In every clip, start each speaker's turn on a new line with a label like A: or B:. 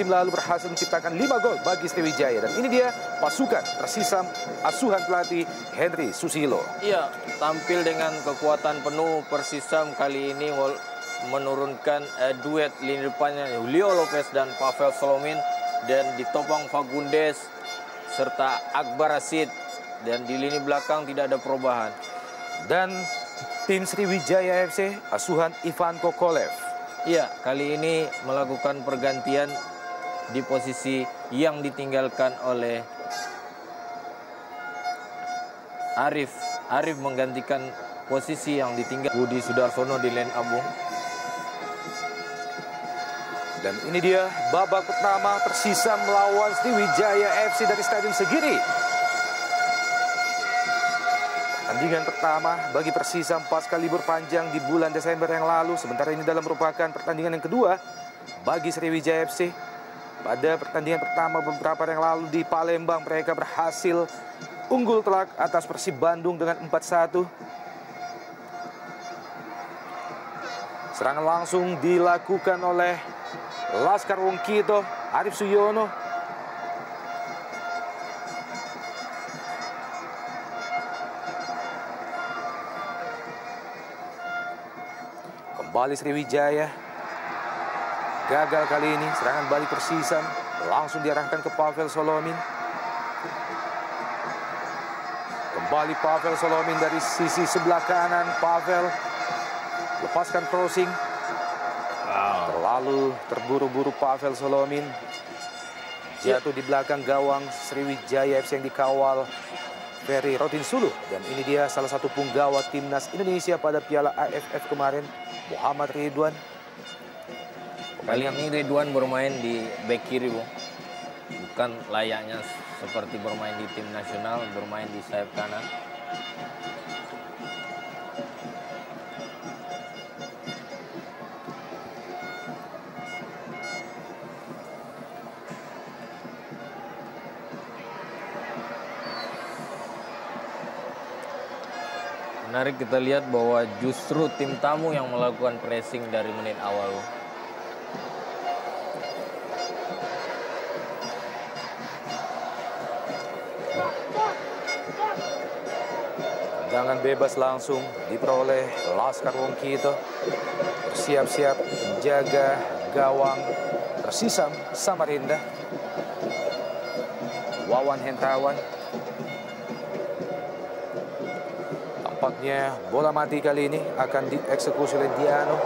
A: musim lalu berhasil menciptakan 5 gol bagi Sriwijaya. Dan ini dia pasukan Persisam asuhan pelatih Henry Susilo.
B: Iya, tampil dengan kekuatan penuh. Persisam kali ini menurunkan duet lini depannya Julio Lopez dan Pavel Solomin, dan ditopang Fagundes serta Akbar Rashid, dan di lini belakang tidak ada perubahan.
A: Dan tim Sriwijaya FC asuhan Ivan Kokolev.
B: Iya, kali ini melakukan pergantian di posisi yang ditinggalkan oleh Arif. Arif menggantikan posisi yang ditinggal Budi Sudarsono di lane Abung.
A: Dan ini dia babak pertama Persisam melawan Sriwijaya FC dari Stadion Segiri. Pertandingan pertama bagi Persisam pasca libur panjang di bulan Desember yang lalu. Sementara ini dalam merupakan pertandingan yang kedua bagi Sriwijaya FC. Pada pertandingan pertama beberapa hari yang lalu di Palembang, mereka berhasil unggul telak atas Persib Bandung dengan 4-1. Serangan langsung dilakukan oleh Laskar Wongkito, Arif Suyono. Kembali Sriwijaya. Gagal kali ini. Serangan balik Persisam langsung diarahkan ke Pavel Solomin. Kembali Pavel Solomin dari sisi sebelah kanan. Pavel lepaskan crossing. Terlalu terburu-buru Pavel Solomin. Jatuh di belakang gawang Sriwijaya FC yang dikawal Ferry Rotinsulu. Dan ini dia salah satu punggawa timnas Indonesia pada Piala AFF kemarin, Muhammad Ridwan.
B: Kali ini Ridwan bermain di bek kiri, Bung. Bukan layaknya seperti bermain di tim nasional, bermain di sayap kanan. Menarik kita lihat bahwa justru tim tamu yang melakukan pressing dari menit awal.
A: Tendangan bebas langsung diperoleh Laskar Wongkito. Bersiap-siap menjaga gawang Persisam Samarinda. Wawan Hendrawan. Tampaknya bola mati kali ini akan dieksekusi oleh Diano.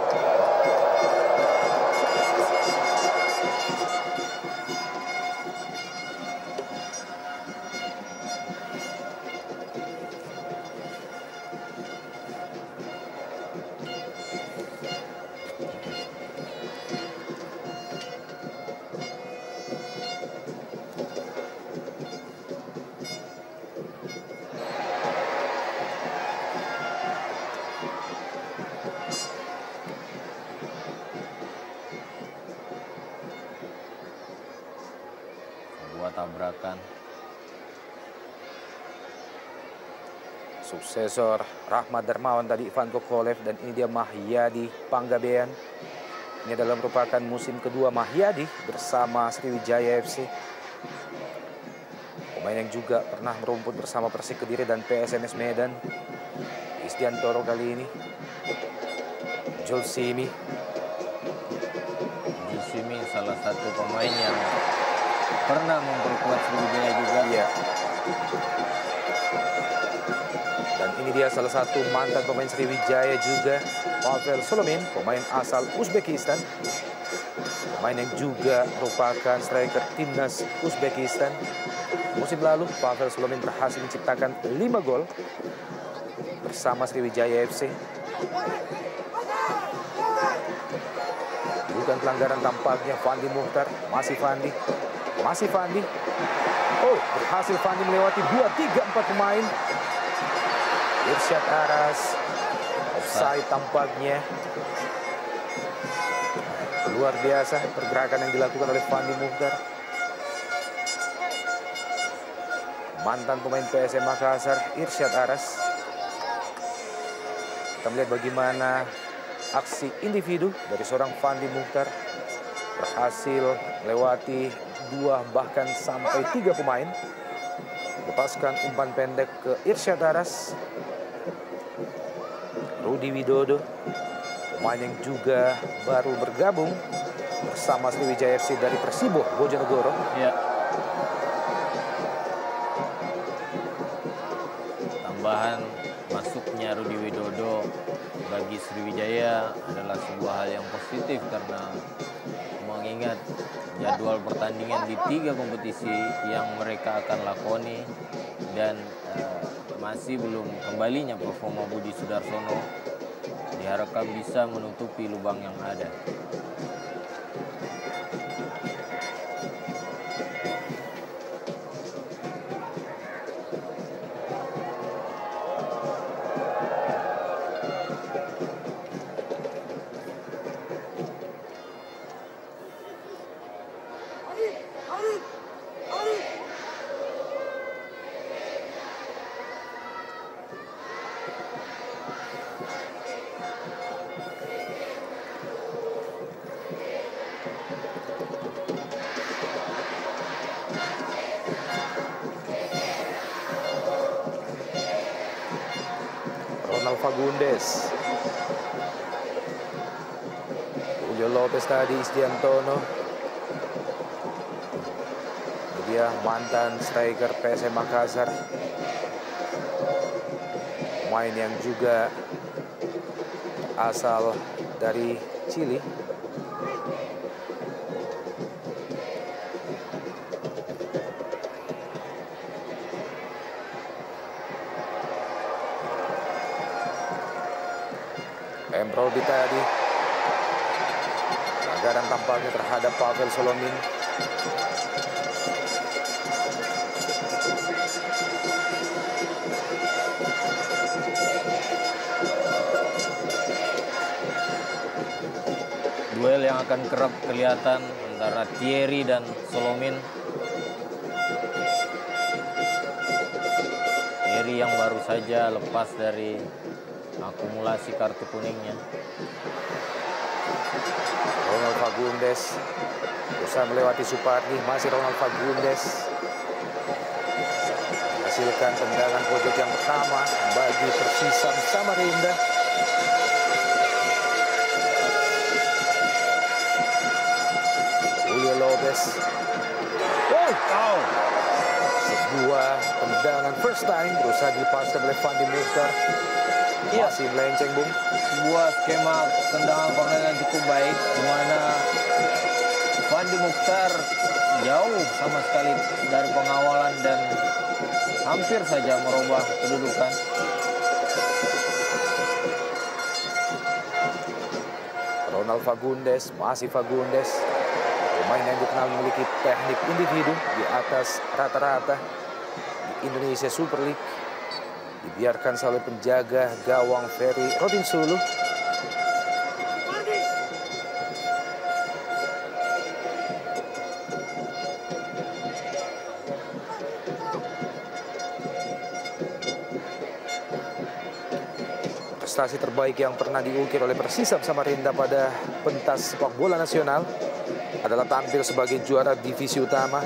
B: Tabrakan.
A: Suksesor Rahmat Darmawan tadi Ivan Kokolev, dan ini dia Mahyadi Panggabean. Ini adalah merupakan musim kedua Mahyadi bersama Sriwijaya FC. Pemain yang juga pernah merumput bersama Persik Kediri dan PSMS Medan. Isdiantoro kali ini. Julsimi.
B: Julsimi salah satu pemain yang pernah memperkuat Sriwijaya juga.
A: Iya. Dan ini dia salah satu mantan pemain Sriwijaya juga, Pavel Solomin, pemain asal Uzbekistan. Pemain yang juga merupakan striker timnas Uzbekistan. Musim lalu Pavel Solomin berhasil menciptakan 5 gol bersama Sriwijaya FC. Bukan pelanggaran tampaknya. Fandi Mukhtar, masih Fandi. Masih Fandi. Oh, berhasil Fandi melewati 2, 3, 4 pemain. Irsyad Aras. Offside tampaknya. Luar biasa pergerakan yang dilakukan oleh Fandi Mukhtar. Mantan pemain PSM Makassar, Irsyad Aras. Kita melihat bagaimana aksi individu dari seorang Fandi Mukhtar. berhasil melewati 2 bahkan sampai 3 pemain. Lepaskan umpan pendek ke Irsyad Aras. Rudi Widodo, pemain yang juga baru bergabung bersama Sriwijaya FC dari Persibo Bojonegoro.
B: Ya. Tambahan masuknya Rudi Widodo bagi Sriwijaya adalah sebuah hal yang positif karena mengingat jadwal pertandingan di 3 kompetisi yang mereka akan lakoni dan masih belum kembalinya performa Budi Sudarsono, diharapkan bisa menutupi lubang yang ada.
A: Ronald Fagundes, Julio Lopez tadi, Isdiantono. Dia mantan striker PSM Makassar, pemain yang juga asal dari Chili. Emrodi tadi, pelanggaran tampaknya terhadap Pavel Solomin.
B: Duel yang akan kerap kelihatan antara Thierry dan Solomin. Thierry yang baru saja lepas dari akumulasi kartu kuningnya.
A: Ronald Fagundes berusaha melewati Supardi, masih Ronald Fagundes menghasilkan tendangan pojok yang pertama bagi Persisam Samarinda. Julio Lopez, sebuah tendangan first time berusaha dilepaskan oleh Fandi Mukhtar. Masih melenceng, Bung.
B: Sebuah skema tendangan corner yang cukup baik, di mana Fandi Mukhtar jauh sama sekali dari pengawalan dan hampir saja merubah kedudukan.
A: Ronald Fagundes, masih Fagundes, pemain yang dikenal memiliki teknik individu di atas rata-rata di Indonesia Super League. Dibiarkan oleh penjaga gawang Ferry Rotinsulu. Prestasi terbaik yang pernah diukir oleh Persisam Samarinda pada pentas sepak bola nasional adalah tampil sebagai juara divisi utama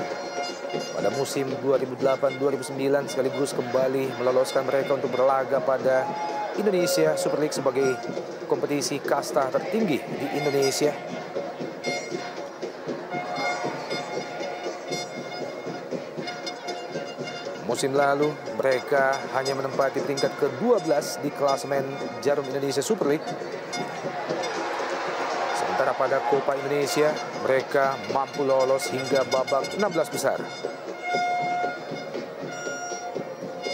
A: pada musim 2008-2009, sekaligus kembali meloloskan mereka untuk berlaga pada Indonesia Super League sebagai kompetisi kasta tertinggi di Indonesia. Musim lalu mereka hanya menempati peringkat ke-12 di klasemen Jarum Indonesia Super League. Sementara pada Copa Indonesia mereka mampu lolos hingga babak 16 besar.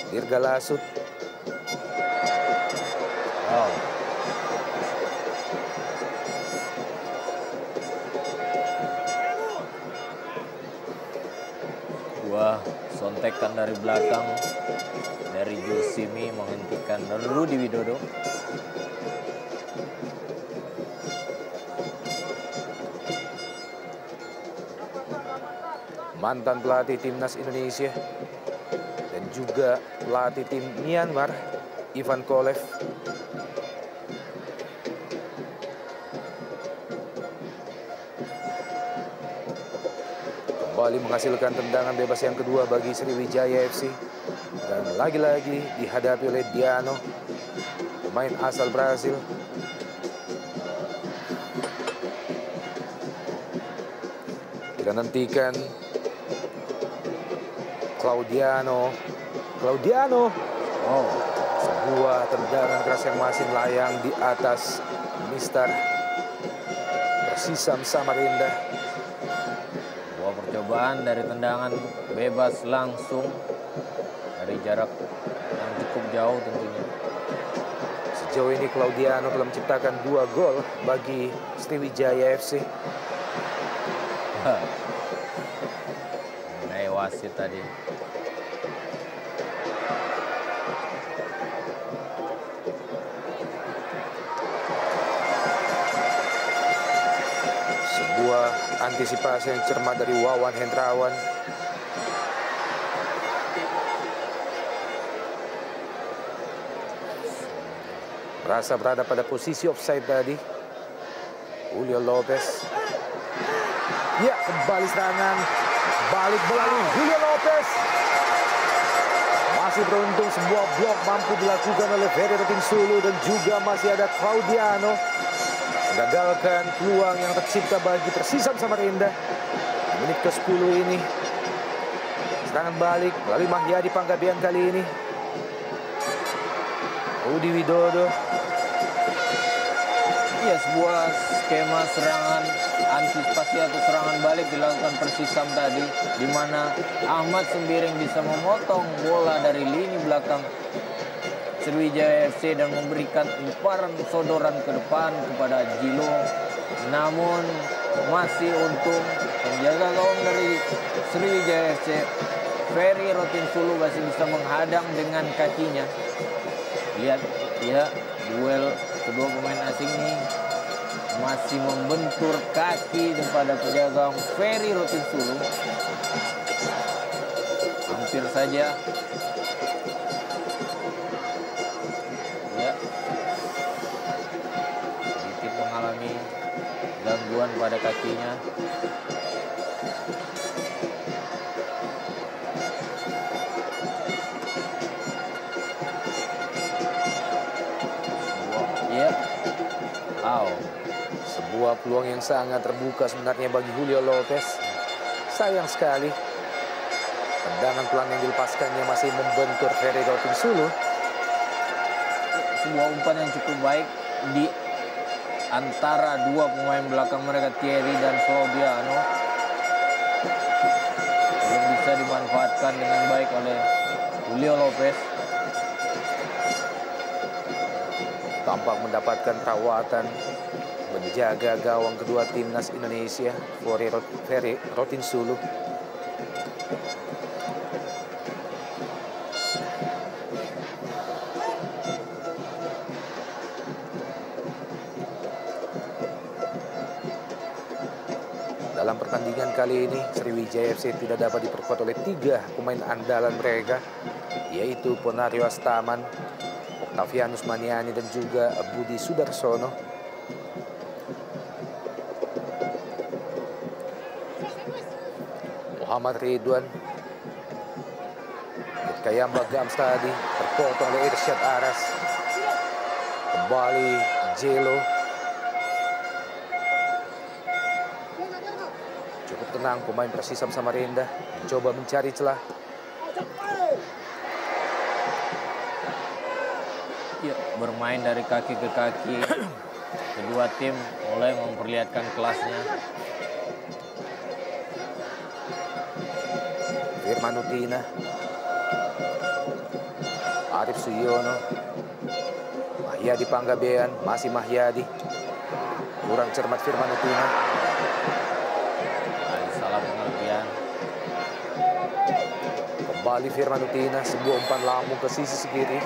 A: Dirga Lasut.
B: Wah, sontekan dari belakang dari Julsimi menghentikan Rudi Widodo.
A: Mantan pelatih timnas Indonesia dan juga pelatih tim Myanmar, Ivan Kolev. kembali menghasilkan tendangan bebas yang kedua bagi Sriwijaya FC. Dan lagi-lagi dihadapi oleh Diano, pemain asal Brasil. Kita nantikan Claudiano. Oh, sebuah tendangan keras yang masih melayang di atas Mister Persisam Samarinda.
B: Sebuah percobaan dari tendangan bebas langsung dari jarak yang cukup jauh tentunya.
A: Sejauh ini Claudiano telah menciptakan 2 gol bagi Sriwijaya FC.
B: Mengenai wasit tadi.
A: Sebuah antisipasi yang cermat dari Wawan Hendrawan. Merasa berada pada posisi offside tadi. Julio Lopez. Ya, kembali serangan. Balik melalui Julio Lopez. Masih beruntung sebuah blok mampu dilakukan oleh Ferry Rotinsulu dan juga masih ada Claudiano. Menggagalkan peluang yang tercipta bagi Persisam Samarinda. Di menit ke-10 ini. Serangan balik melalui Mahyadi Panggabean kali ini. Rudi Widodo.
B: Ya, sebuah skema serangan antisipasi atau serangan balik dilakukan Persisam tadi, di mana Ahmad Sembiring bisa memotong bola dari lini belakang Sriwijaya FC dan memberikan umparan sodoran ke depan kepada Jilo. Namun masih untung penjaga gawang dari Sriwijaya FC, Ferry Rotinsulu, masih bisa menghadang dengan kakinya. Lihat ya, duel kedua pemain asing ini masih membentur kaki daripada penjaga gawang Ferry Rotinsulu. Hampir saja. Ya. Sedikit mengalami gangguan pada kakinya.
A: Sebuah peluang yang sangat terbuka sebenarnya bagi Julio Lopez. Sayang sekali. Tendangan pelan yang dilepaskannya masih membentur Ferry Rotinsulu.
B: Sebuah umpan yang cukup baik di antara dua pemain belakang mereka, Thierry dan Claudiano. Belum bisa dimanfaatkan dengan baik oleh Julio Lopez.
A: Tampak mendapatkan perawatan menjaga gawang kedua timnas Indonesia, Ferry Rotinsulu. Dalam pertandingan kali ini, Sriwijaya FC tidak dapat diperkuat oleh 3 pemain andalan mereka, yaitu Ponario Astaman, Octavianus Maniani, dan juga Budi Sudarsono. Muhammad Ridwan, Kayamba Gams tadi terpotong oleh Irsyad Aras. Kembali Jelo. Cukup tenang pemain Persisam Samarinda, mencoba mencari celah.
B: Ya, bermain dari kaki ke kaki. Kedua tim mulai memperlihatkan kelasnya.
A: Firman Utina, Arif Suyono, Mahyadi Panggabean, masih Mahyadi. Kurang cermat Firman Utina.
B: Salah pengertian.
A: Kembali Firman Utina, sebuah umpan lambung ke sisi kiri.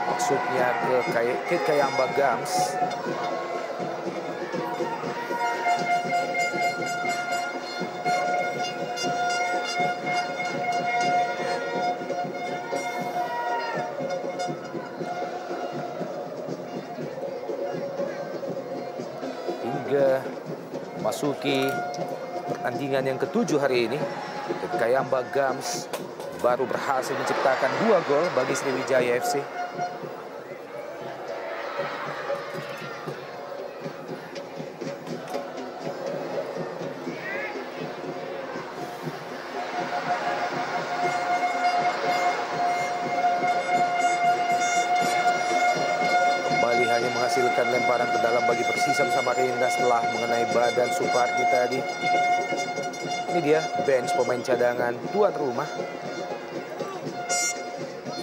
A: Maksudnya ke Kayamba Gams. Hingga memasuki pertandingan yang ke-7 hari ini. Kayamba Gams baru berhasil menciptakan 2 gol bagi Sriwijaya FC. Menghasilkan lemparan ke dalam bagi Persisam Samarinda setelah mengenai badan Supardi tadi. Ini dia bench pemain cadangan tuan rumah.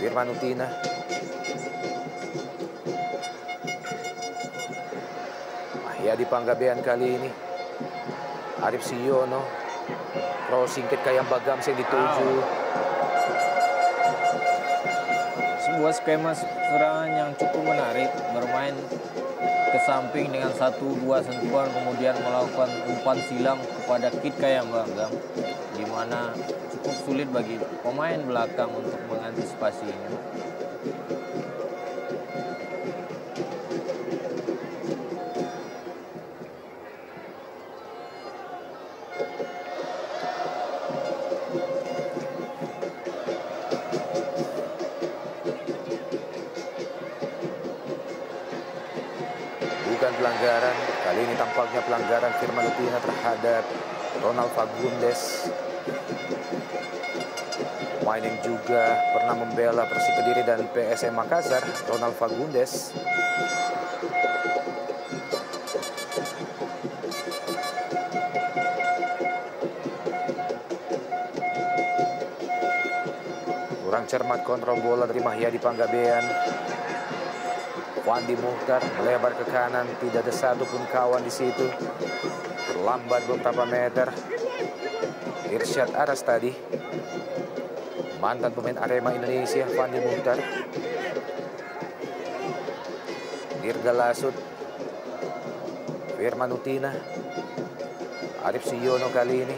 A: Firman Utina. Mahyadi Panggabean kali ini. Arif Siono. Crossing ke Kayamba Gams yang dituju.
B: Sebuah skema serangan yang cukup menarik, bermain ke samping dengan 1-2 sentuhan, kemudian melakukan umpan silam kepada Kit Kayamba Gams, di mana cukup sulit bagi pemain belakang untuk mengantisipasinya.
A: Pelanggaran kali ini tampaknya pelanggaran Firman Utina terhadap Ronald Fagundes, pemain yang juga pernah membela Persik Kediri dan PSM Makassar. Ronald Fagundes kurang cermat kontrol bola dari Mahyadi Panggabean. Wandi Muhtar melebar ke kanan, tidak ada satupun kawan di situ. Terlambat beberapa meter. Irsyad Aras tadi, mantan pemain Arema Indonesia, Wandi Muhtar. Dirga Lasut, Firman Utina, Arif Siono kali ini.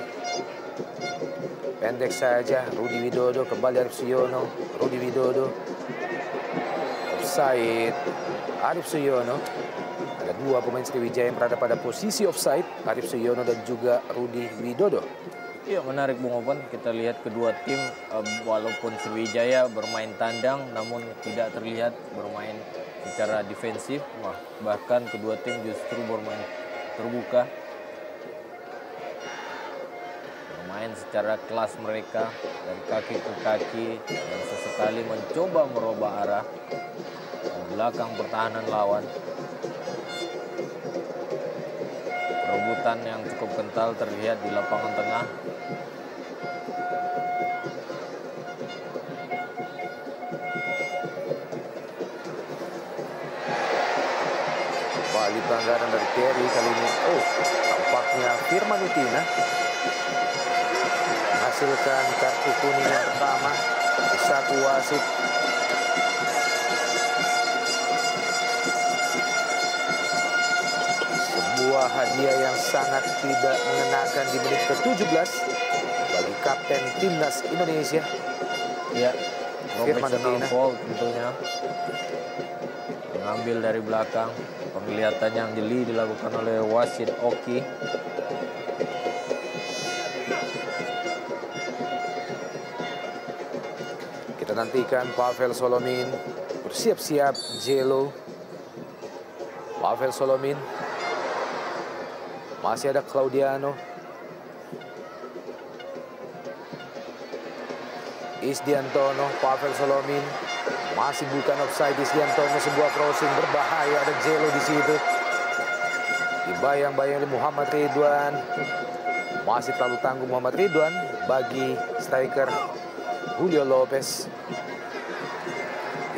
A: Pendek saja, Rudi Widodo, kembali Arif Siono, Rudi Widodo. Offside. Arif Suyono. Ada 2 pemain Sriwijaya yang berada pada posisi offside, Arif Suyono dan juga Rudi Widodo.
B: Iya, menarik Bung Open. Kita lihat kedua tim walaupun Sriwijaya bermain tandang namun tidak terlihat bermain secara defensif. Bahkan kedua tim justru bermain terbuka. Bermain secara kelas mereka dari kaki ke kaki dan sesekali mencoba merubah arah belakang pertahanan lawan. Perebutan yang cukup kental terlihat di lapangan tengah.
A: Kembali pelanggaran dari Terry kali ini. Oh, tampaknya Firman Utina menghasilkan kartu kuning yang pertama. Satu wasit. Sebuah hadiah yang sangat tidak mengenakan di menit ke-17 bagi kapten Timnas Indonesia.
B: Ya,
A: Firman Utina.
B: Foul tentunya. Mengambil dari belakang. Penglihatan yang jeli dilakukan oleh wasit Oki.
A: Kita nantikan Pavel Solomin bersiap-siap Jelo. Pavel Solomin. Masih ada Claudiano. Isdiantono, Pavel Solomin. Masih bukan offside. Isdiantono, sebuah crossing berbahaya, ada Jelo di situ. Dibayang-bayang oleh Muhammad Ridwan. Masih terlalu tangguh Muhammad Ridwan bagi striker Julio Lopez.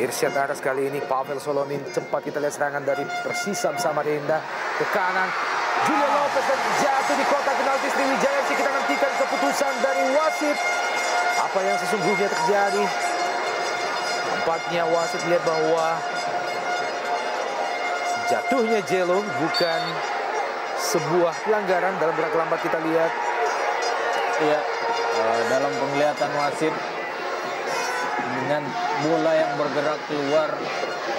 A: Irsyad Aras kali ini, Pavel Solomin. Cepat kita lihat serangan dari Persisam Samarinda ke kanan. Julio Lopez dan jatuh di kotak penalti Sriwijaya FC. Kita nantikan keputusan dari wasit. Apa yang sesungguhnya terjadi? Nampaknya wasit lihat bahwa jatuhnya Jelo bukan sebuah pelanggaran. Dalam gerak lambat kita lihat.
B: Iya, dalam penglihatan wasit dengan bola yang bergerak keluar,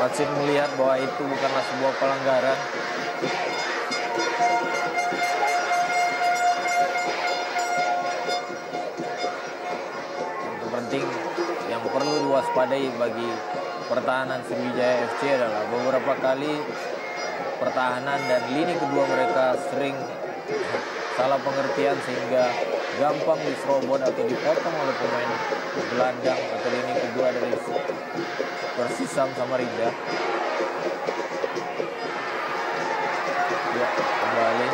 B: wasit melihat bahwa itu bukanlah sebuah pelanggaran. diwaspadai bagi pertahanan Sriwijaya FC adalah beberapa kali pertahanan dan lini kedua mereka sering salah pengertian sehingga gampang diserobot atau dipotong oleh pemain gelandang atau lini kedua dari Persisam Samarinda. Ya, kembali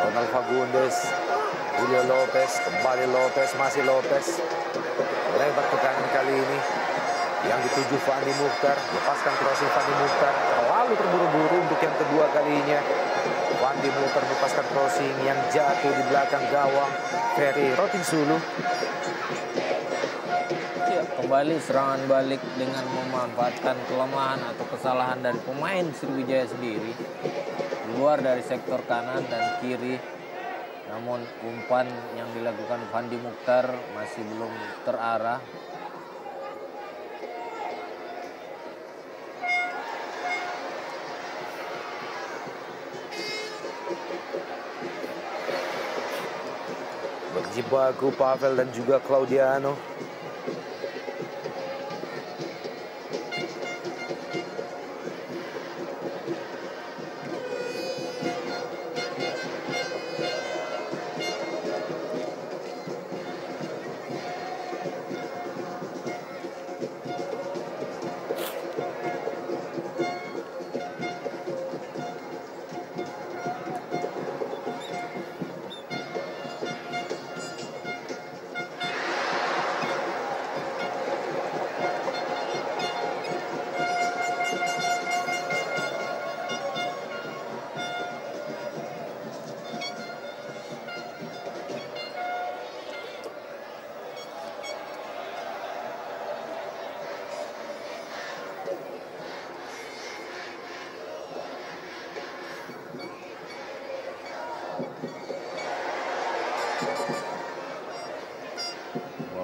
A: Ronald Fagundes, Julio Lopez, kembali Lopez, masih Lopez. Lebar ke kanan kali ini. Yang dituju Fandi Mukhtar, lepaskan crossing Fandi Mukhtar. Terlalu terburu-buru untuk yang kedua kalinya. Fandi Mukhtar melepaskan crossing yang jatuh di belakang gawang Ferry Rotinsulu.
B: Ya, kembali serangan balik dengan memanfaatkan kelemahan atau kesalahan dari pemain Sriwijaya sendiri. Keluar dari sektor kanan dan kiri. Namun umpan yang dilakukan Fandi Mukhtar masih belum terarah.
A: Berjibaku Pavel dan juga Claudiano.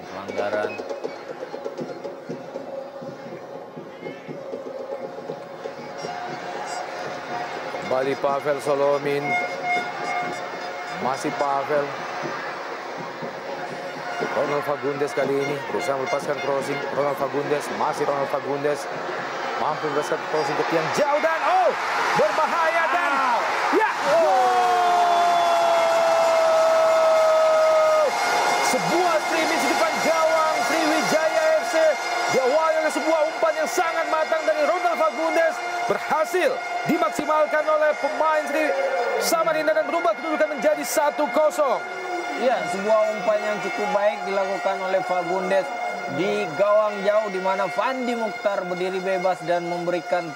B: Pelanggaran.
A: Kembali Pavel Solomin. Masih Pavel. Ronald Fagundes kali ini berusaha melepaskan crossing. Ronald Fagundes, masih Ronald Fagundes. Mampu melepaskan crossing ke tiang jauh dan berbahaya dan ya, sebuah streaming di depan gawang Sriwijaya FC. Diawali oleh sebuah umpan yang sangat matang dari Ronald Fagundes. Berhasil dimaksimalkan oleh pemain Samarinda dan berubah kedudukan menjadi 1-0.
B: Ya, sebuah umpan yang cukup baik dilakukan oleh Fagundes di gawang jauh di mana Fandi Mukhtar berdiri bebas dan memberikan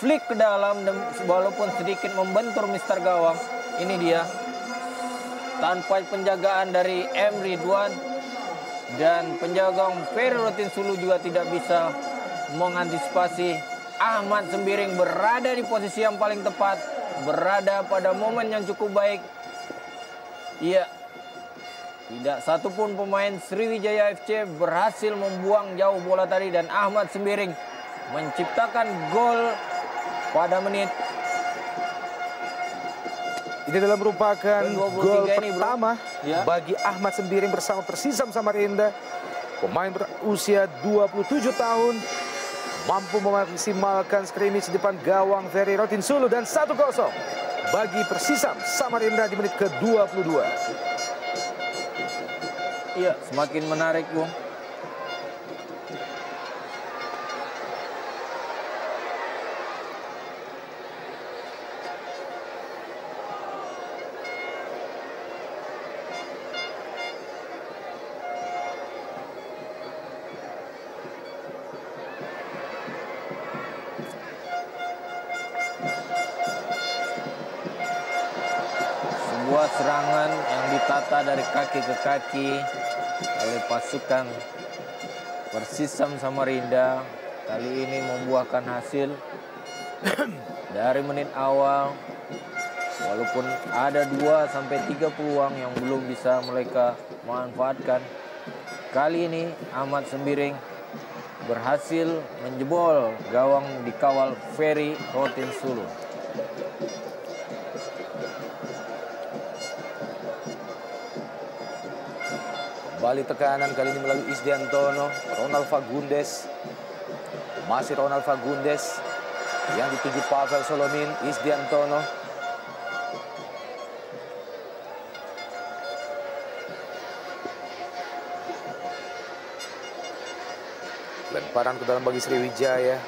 B: flick ke dalam dan walaupun sedikit membentur Mister Gawang. Ini dia. Tanpa penjagaan dari M. Ridwan dan penjaga Ferry Rotinsulu juga tidak bisa mengantisipasi. Ahmad Sembiring berada di posisi yang paling tepat, berada pada momen yang cukup baik. Iya, tidak satupun pemain Sriwijaya FC berhasil membuang jauh bola tadi dan Ahmad Sembiring menciptakan gol pada menit.
A: Ini adalah merupakan gol pertama bagi Ahmad Sembiring bersama Persisam Samarinda. Pemain berusia 27 tahun mampu memaksimalkan scrimmage di depan gawang Ferry Rotinsulu dan 1-0 bagi Persisam Samarinda di menit ke-22.
B: Iya, semakin menarik, Bung. Sebuah serangan yang ditata dari kaki ke kaki oleh pasukan Persisam Samarinda kali ini membuahkan hasil. Dari menit awal walaupun ada 2-3 peluang yang belum bisa mereka manfaatkan, kali ini Ahmad Sembiring berhasil menjebol gawang dikawal Ferry Rotinsulu.
A: Kembali tekanan kali ini melalui Isdiantono. Ronald Fagundes. Masih Ronald Fagundes. Yang dituju Pavel Solomin. Isdiantono. Lemparan ke dalam bagi Sriwijaya.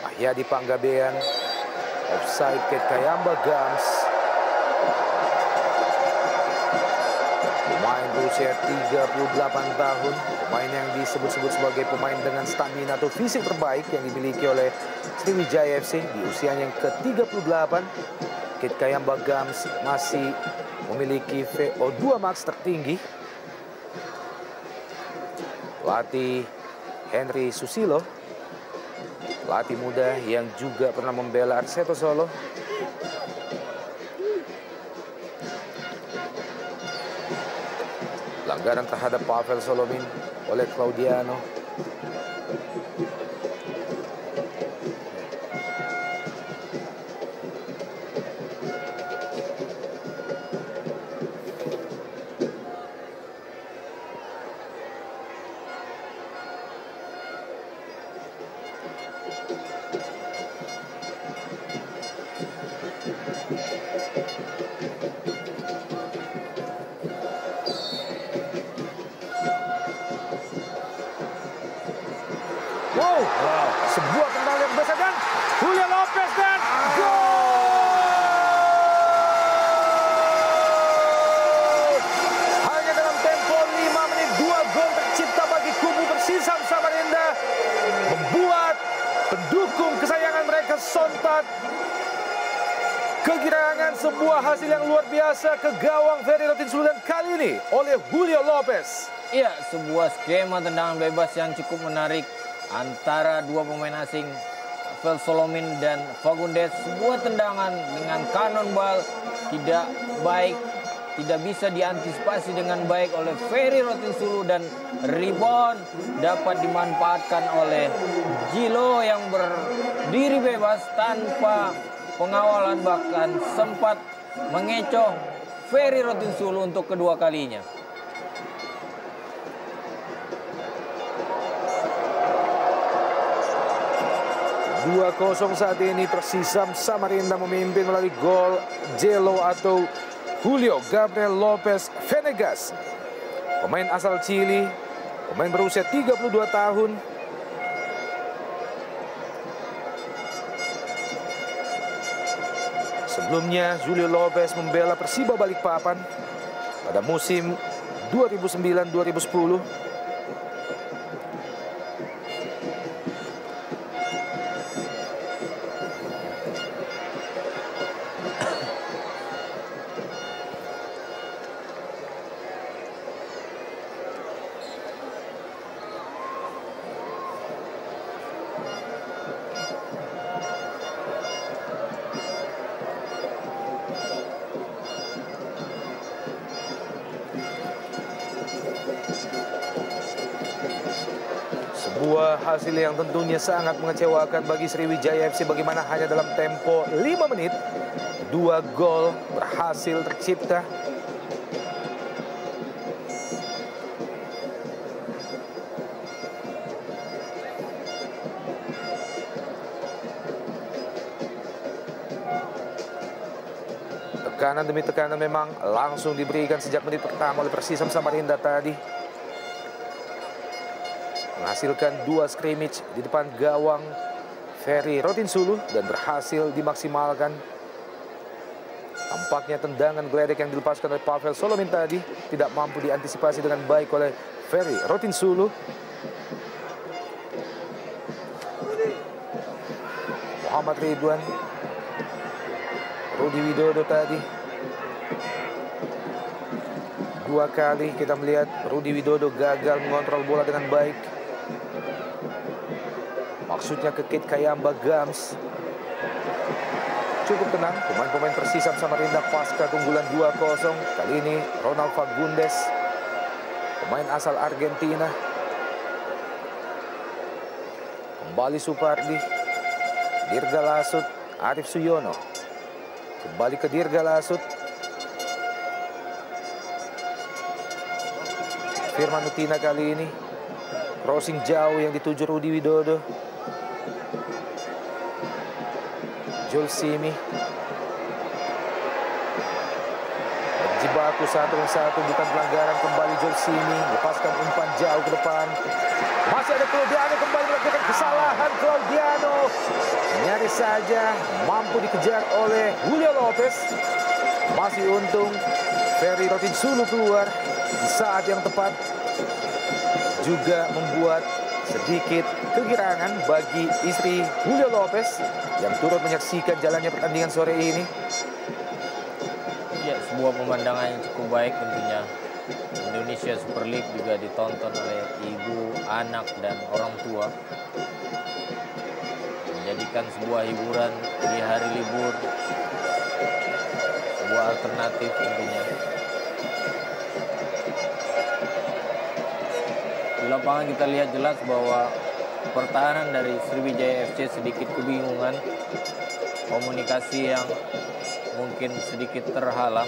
A: Mahyadi Panggabean. Offside Kate Kayamba Gams. Pemain berusia 38 tahun. Pemain yang disebut-sebut sebagai pemain dengan stamina atau fisik terbaik yang dimiliki oleh Sriwijaya FC di usianya yang ke-38. Kate Kayamba Gams masih memiliki VO2 max tertinggi. Pelatih Henry Susilo, pelatih muda yang juga pernah membela Arseto Solo. Pelanggaran terhadap Pavel Solomin oleh Claudiano. Wow, sebuah tendangan yang besar dan Julio Lopez dan gol! Hanya dalam tempo 5 menit 2 gol tercipta bagi kubu Persisam Samarinda, membuat pendukung kesayangan mereka sontak kegirangan. Sebuah hasil yang luar biasa ke gawang Ferry Rotinsulu dan kali ini oleh Julio Lopez.
B: Iya, sebuah skema tendangan bebas yang cukup menarik antara dua pemain asing, Pavel Solomin dan Fagundes. Sebuah tendangan dengan kanon bal tidak baik, tidak bisa diantisipasi dengan baik oleh Ferry Rotinsulu, dan rebound dapat dimanfaatkan oleh Jilo yang berdiri bebas tanpa pengawalan, bahkan sempat mengecoh Ferry Rotinsulu untuk kedua kalinya.
A: 2-0 saat ini. Persisam Samarinda memimpin melalui gol Jelo atau Julio Gabriel Lopez Venegas. Pemain asal Chili, pemain berusia 32 tahun. Sebelumnya Julio Lopez membela Persiba Balikpapan pada musim 2009-2010. Sebuah hasil yang tentunya sangat mengecewakan bagi Sriwijaya FC, bagaimana hanya dalam tempo 5 menit 2 gol berhasil tercipta. Tekanan demi tekanan memang langsung diberikan sejak menit pertama oleh Persisam Samarinda tadi. Menghasilkan 2 scrimmage di depan gawang Ferry Rotinsulu dan berhasil dimaksimalkan. Tampaknya tendangan geledek yang dilepaskan oleh Pavel Solomin tadi tidak mampu diantisipasi dengan baik oleh Ferry Rotinsulu. Muhammad Ridwan, Rudi Widodo tadi. 2 kali kita melihat Rudi Widodo gagal mengontrol bola dengan baik. Maksudnya ke Kate Kayamba Gams. Cukup tenang pemain-pemain Persisam Samarinda pasca keunggulan 2-0. Kali ini Ronald Fagundes, pemain asal Argentina. Kembali Supardi, Dirga Lasut, Arif Suyono. Kembali ke Dirga Lasut. Firman Utina kali ini. Crossing jauh yang dituju Rudi Widodo. Julsimi. Berjibaku 1-1, bukan pelanggaran, kembali Julsimi. Lepaskan umpan jauh ke depan. Masih ada Claudiano, kembali melakukan kesalahan Claudiano. Nyaris saja mampu dikejar oleh Julio Lopez. Masih untung Ferry Rotinsulu keluar di saat yang tepat. Juga membuat sedikit kegirangan bagi istri Julio Lopez yang turut menyaksikan jalannya pertandingan sore ini.
B: Ya, sebuah pemandangan yang cukup baik tentunya. Indonesia Super League juga ditonton oleh ibu, anak, dan orang tua. Menjadikan sebuah hiburan di hari libur, sebuah alternatif tentunya. Di lapangan kita lihat jelas bahwa pertahanan dari Sriwijaya FC sedikit kebingungan. Komunikasi yang mungkin sedikit terhalang.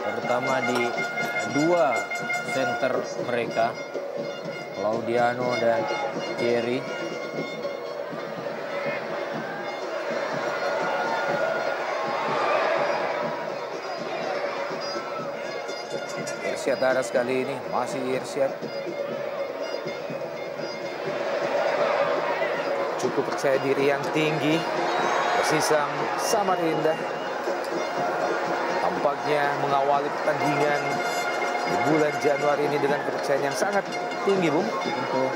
B: Terutama di dua center mereka, Claudiano dan Thierry.
A: Irsyad Aras kali ini, masih Irsyad. Cukup percaya diri yang tinggi. Persisam Samarinda tampaknya mengawali pertandingan di bulan Januari ini dengan kepercayaan yang sangat tinggi, Bung. Untuk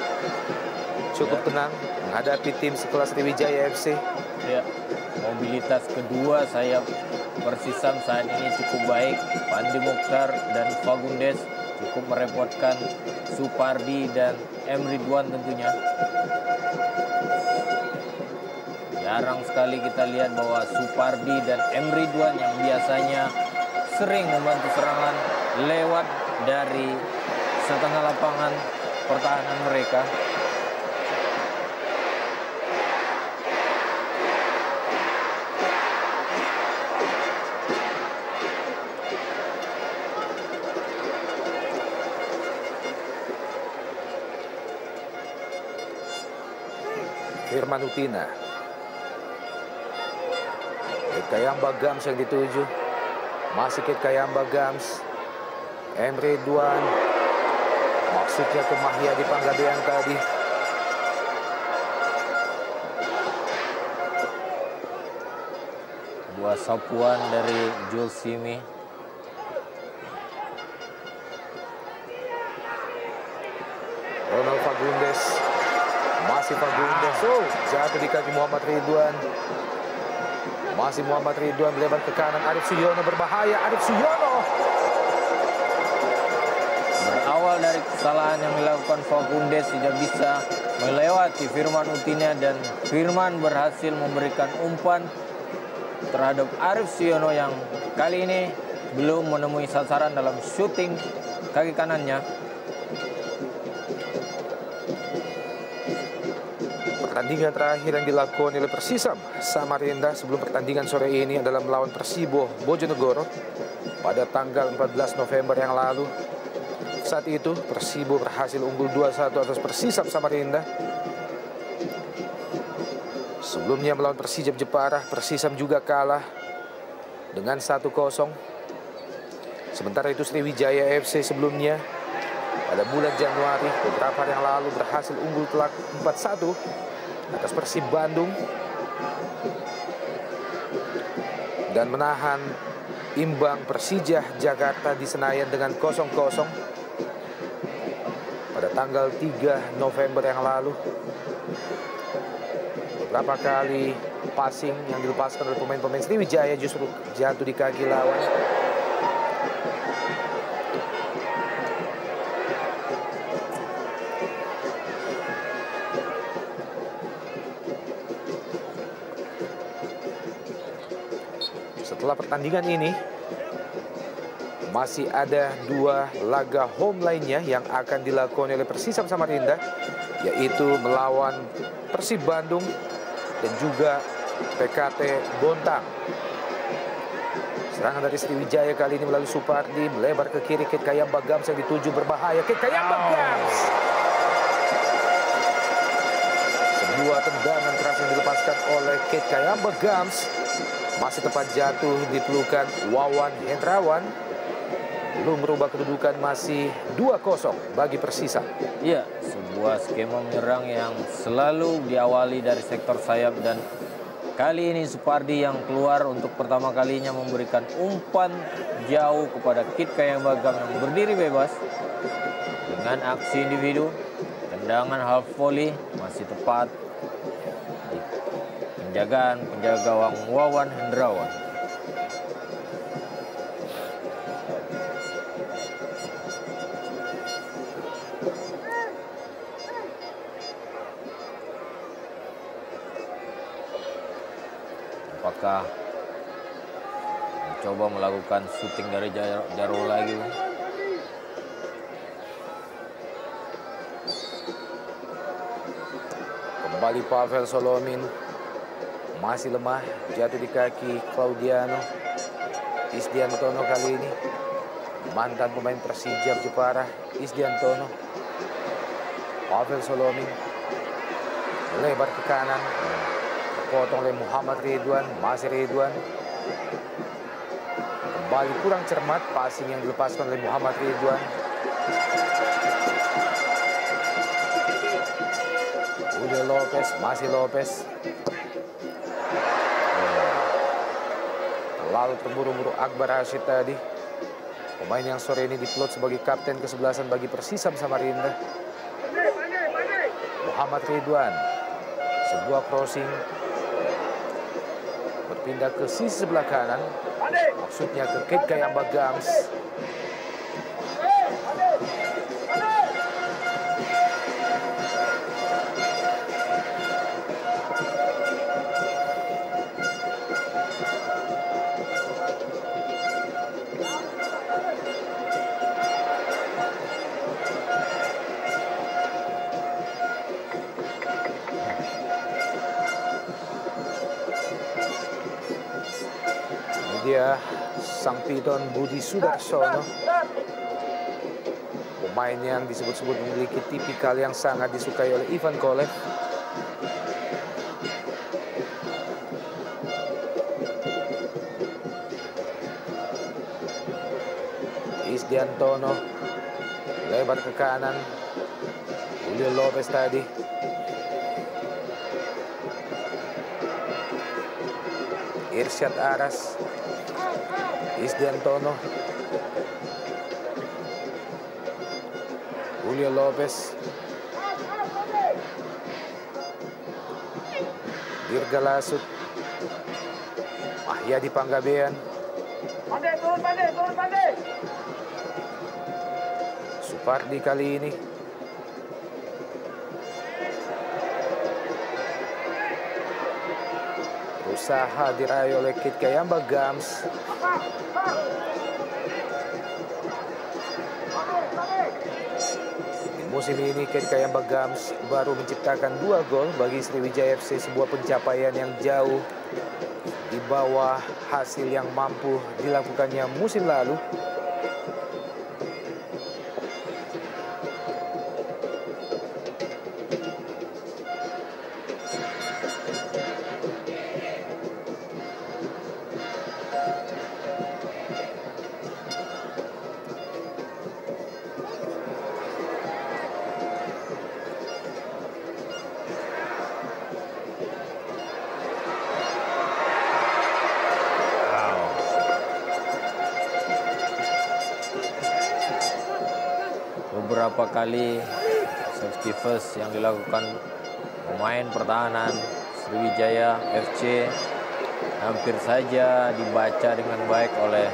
A: cukup tenang menghadapi tim sekelas Sriwijaya FC.
B: Ya, mobilitas kedua sayap Persisam saat ini cukup baik. Pandi Mokhtar dan Fagundes cukup merepotkan Supardi dan M. Ridwan tentunya. Jarang sekali kita lihat bahwa Supardi dan M. Ridwan yang biasanya sering membantu serangan lewat dari setengah lapangan pertahanan mereka.
A: Firman Utina. Kayamba Gams yang dituju. Masih ke Kayamba Gams. M. Ridwan. Maksudnya ke Mahia di Panggabean tadi.
B: Dua sapuan dari Julsimi.
A: Ronald Fagundes. Masih Fagundes. Oh, jatuh di kaki Muhammad Ridwan. Masih Muhammad Ridwan melebar ke kanan. Arif Suyono berbahaya. Arif Suyono.
B: Berawal dari kesalahan yang dilakukan Fagundes, tidak bisa melewati Firman Utina, dan Firman berhasil memberikan umpan terhadap Arif Suyono yang kali ini belum menemui sasaran dalam syuting kaki kanannya.
A: Pertandingan terakhir yang dilakukan oleh Persisam Samarinda sebelum pertandingan sore ini adalah melawan Persibo Bojonegoro pada tanggal 14 November yang lalu. Saat itu Persibo berhasil unggul 2-1 atas Persisam Samarinda. Sebelumnya melawan Persijap Jepara, Persisam juga kalah dengan 1-0. Sementara itu Sriwijaya FC sebelumnya pada bulan Januari beberapa hari yang lalu berhasil unggul telak 4-1 atas Persib Bandung dan menahan imbang Persija Jakarta di Senayan dengan 0-0 pada tanggal 3 November yang lalu. Beberapa kali passing yang dilepaskan oleh pemain-pemain Sriwijaya justru jatuh di kaki lawan. Setelah pertandingan ini, masih ada dua laga home lainnya yang akan dilakukan oleh Persisam Samarinda, yaitu melawan Persib Bandung dan juga PKT Bontang. Serangan dari Sriwijaya kali ini melalui Supardi, melebar ke kiri. Kit Kayamba Gams yang dituju berbahaya. Kit Kayamba Gams. Sebuah tendangan keras yang dilepaskan oleh Kit Kayamba Gams. Masih tepat jatuh di pelukan Wawan Hendrawan. Belum merubah kedudukan, masih 2-0 bagi Persisam.
B: Iya, sebuah skema menyerang yang selalu diawali dari sektor sayap dan kali ini Supardi yang keluar untuk pertama kalinya memberikan umpan jauh kepada Kit Kayamba Gams yang berdiri bebas. Dengan aksi individu, tendangan half volley masih tepat di penjagaan penjaga gawang Wawan Hendrawan. Apakah mencoba melakukan syuting dari Jarwo lagi?
A: Kembali Pavel Solomin. Masih lemah, jatuh di kaki Claudiano. Isdiantono kali ini. Mantan pemain Persija Jepara, Isdiantono. Pavel Solomin. Lebar ke kanan. Potong oleh Muhammad Ridwan, masih Ridwan. Kembali kurang cermat, passing yang dilepaskan oleh Muhammad Ridwan. Udah Lopez, masih Lopez. Lalu terburu-buru Akbar Rashid tadi. Pemain yang sore ini diplot sebagai kapten ke-11 bagi Persisam Samarinda. Muhammad Ridwan. Sebuah crossing. Berpindah ke sisi sebelah kanan, maksudnya ke Kit Kayamba Gams. Dia sang piton Budi Sudarsono, pemain yang disebut-sebut memiliki tipikal yang sangat disukai oleh Ivan Kolev. Isdiantono lebar ke kanan. Julio Lopez tadi. Irsyad Aras. Isdiantono. Julio Lopez. Dirga Lasut. Mahyadi Panggabean.
C: Turun pandai.
A: Supardi kali ini. Berusaha diraih oleh Kit Kayamba Gams. Di musim ini Kit Kayamba Gams baru menciptakan 2 gol bagi Sriwijaya FC, sebuah pencapaian yang jauh di bawah hasil yang mampu dilakukannya musim lalu.
B: Beberapa kali safety first yang dilakukan pemain pertahanan Sriwijaya FC hampir saja dibaca dengan baik oleh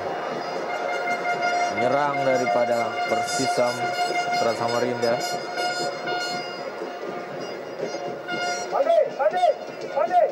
B: penyerang daripada Persisam Putra Samarinda.
C: Pandai.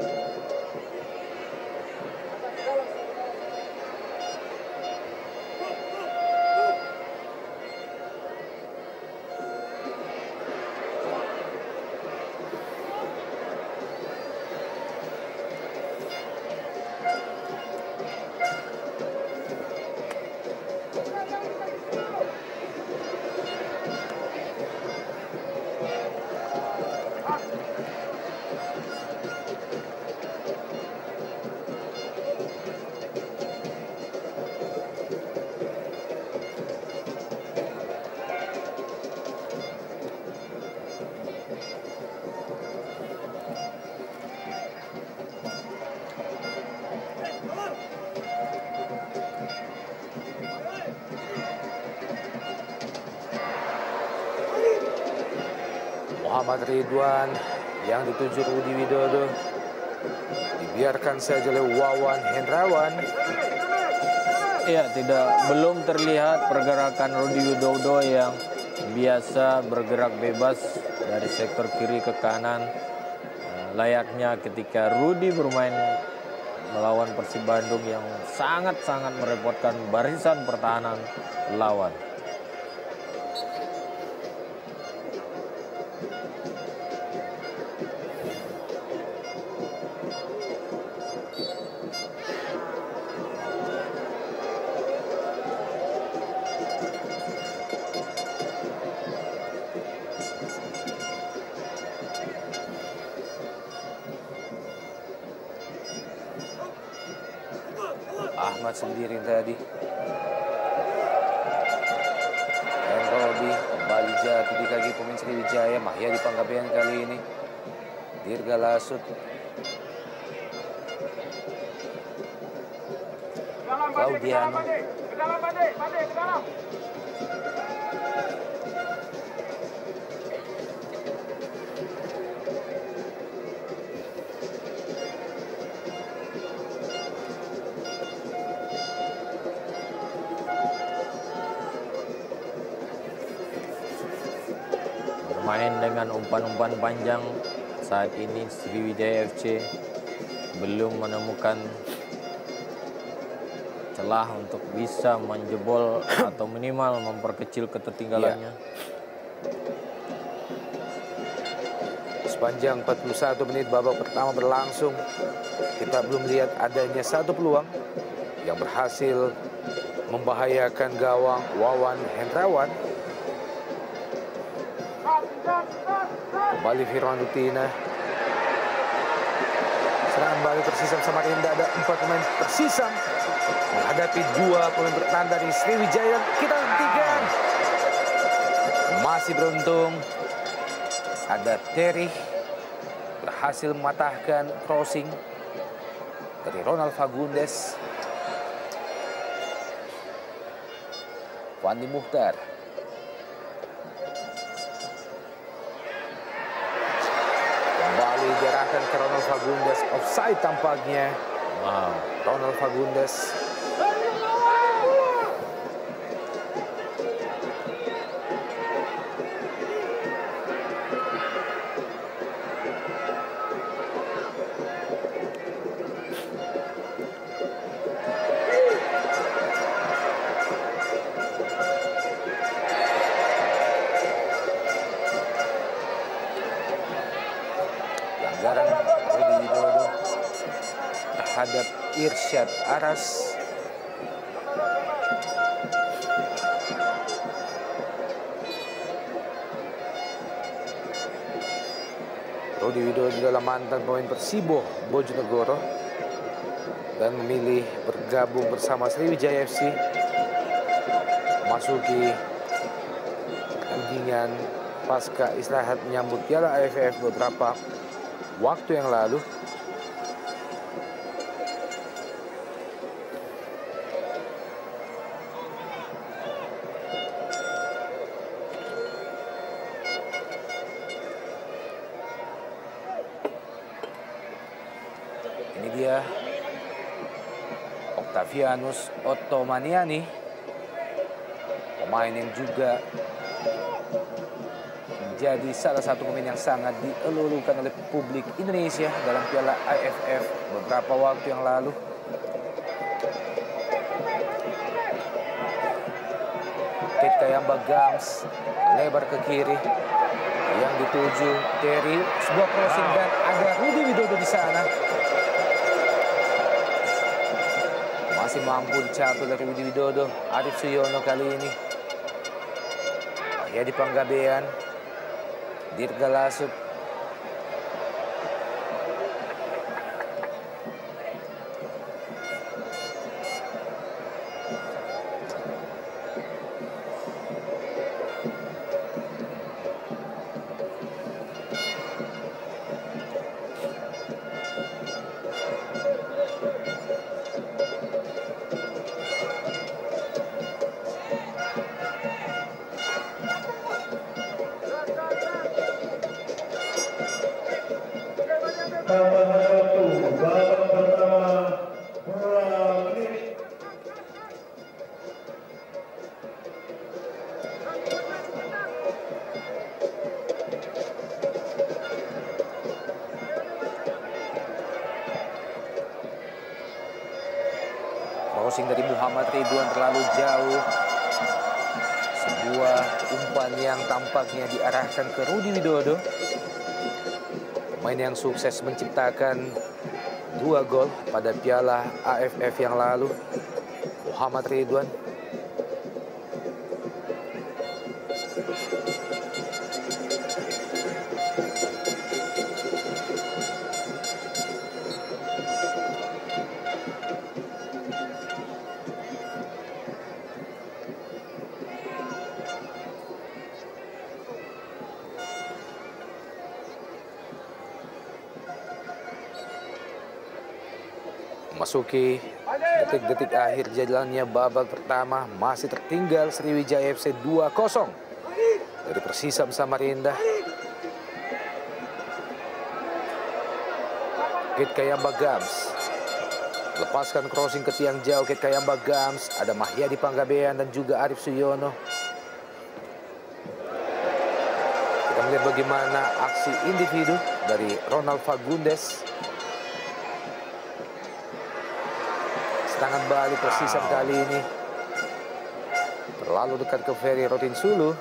A: Muhammad Ridwan yang dituju Rudi Widodo. Dibiarkan saja oleh Wawan Hendrawan.
B: Ya, belum terlihat pergerakan Rudi Widodo yang biasa bergerak bebas dari sektor kiri ke kanan. Layaknya ketika Rudi bermain melawan Persib Bandung yang sangat-sangat merepotkan barisan pertahanan lawan.
A: Ahmad sendiri tadi. Dan Robi kembali jatuh di kaki pemain Sriwijaya. Mahya di Panggabean kali ini. Dirga Lasut. Claudiano.
B: Bermain dengan umpan-umpan panjang saat ini Sriwijaya FC belum menemukan celah untuk bisa menjebol atau minimal memperkecil ketertinggalannya.
A: Sepanjang 41 menit babak pertama berlangsung, kita belum lihat adanya satu peluang yang berhasil membahayakan gawang Wawan Hendrawan. Kembali Firman Utina. Serangan balik Persisam Samarinda, ada 4 pemain Persisam menghadapi 2 pemain bertahan dari Sriwijaya. Kita hentikan. Masih beruntung ada Terry berhasil mematahkan crossing dari Ronald Fagundes. Wandi Muhtar. Kembali diarahkan ke Ronald Fagundes. Offside tampaknya.
B: Wow.
A: Ronald Fagundes. Pelanggaran Rudi Widodo terhadap Irsyad Aras. Rudi Widodo adalah mantan pemain Persibo Bojonegoro dan memilih bergabung bersama Sriwijaya FC memasuki pertandingan pasca istirahat menyambut Piala AFF beberapa waktu yang lalu. Ini dia Octavianus Ottomaniani, pemain yang juga menjadi salah satu pemain yang sangat dielulukan oleh publik Indonesia dalam Piala AFF beberapa waktu yang lalu. Kate Kayamba Gams lebar ke kiri yang dituju Terry, sebuah crossing dan ada Rudi Widodo di sana. Masih mampu dicapai dari Rudi Widodo. Arif Suyono kali ini. Ya di Panggabean. Dirga Lasut. Crossing dari Muhammad Ridwan terlalu jauh. Sebuah umpan yang tampaknya diarahkan ke Rudi Widodo. Pemain yang sukses menciptakan 2 gol pada Piala AFF yang lalu, Muhammad Ridwan. Memasuki detik-detik akhir jalannya babak pertama, masih tertinggal Sriwijaya FC 2-0 dari Persisam Samarinda. Kit Kayamba Gams lepaskan crossing ke tiang jauh. Kit Kayamba Gams, ada Mahyadi Panggabean dan juga Arif Suyono. Kita melihat bagaimana aksi individu dari Ronald Fagundes. Serangan balik Persisam kali ini terlalu dekat ke Ferry Rotinsulu.